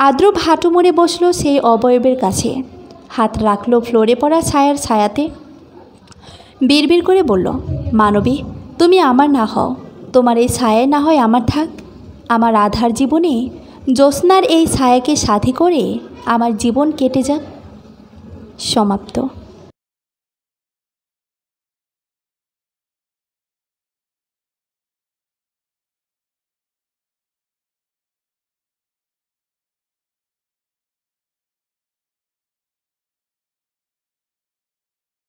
Speaker 1: আদ্রুপ হাঁটু মুড়ে বসল সেই অবয়বের কাছে। হাত রাখল ফ্লোরে পড়া ছায়ার ছায়াতে। বিড়বিড় করে বলল, মানবী, তুমি আমার না হও, তোমার এই ছায়ায় না হয় আমার থাক। আমার আধার জীবনে জ্যোৎস্নার এই ছায়াকে সাথী করে আমার জীবন কেটে যাক। সমাপ্ত।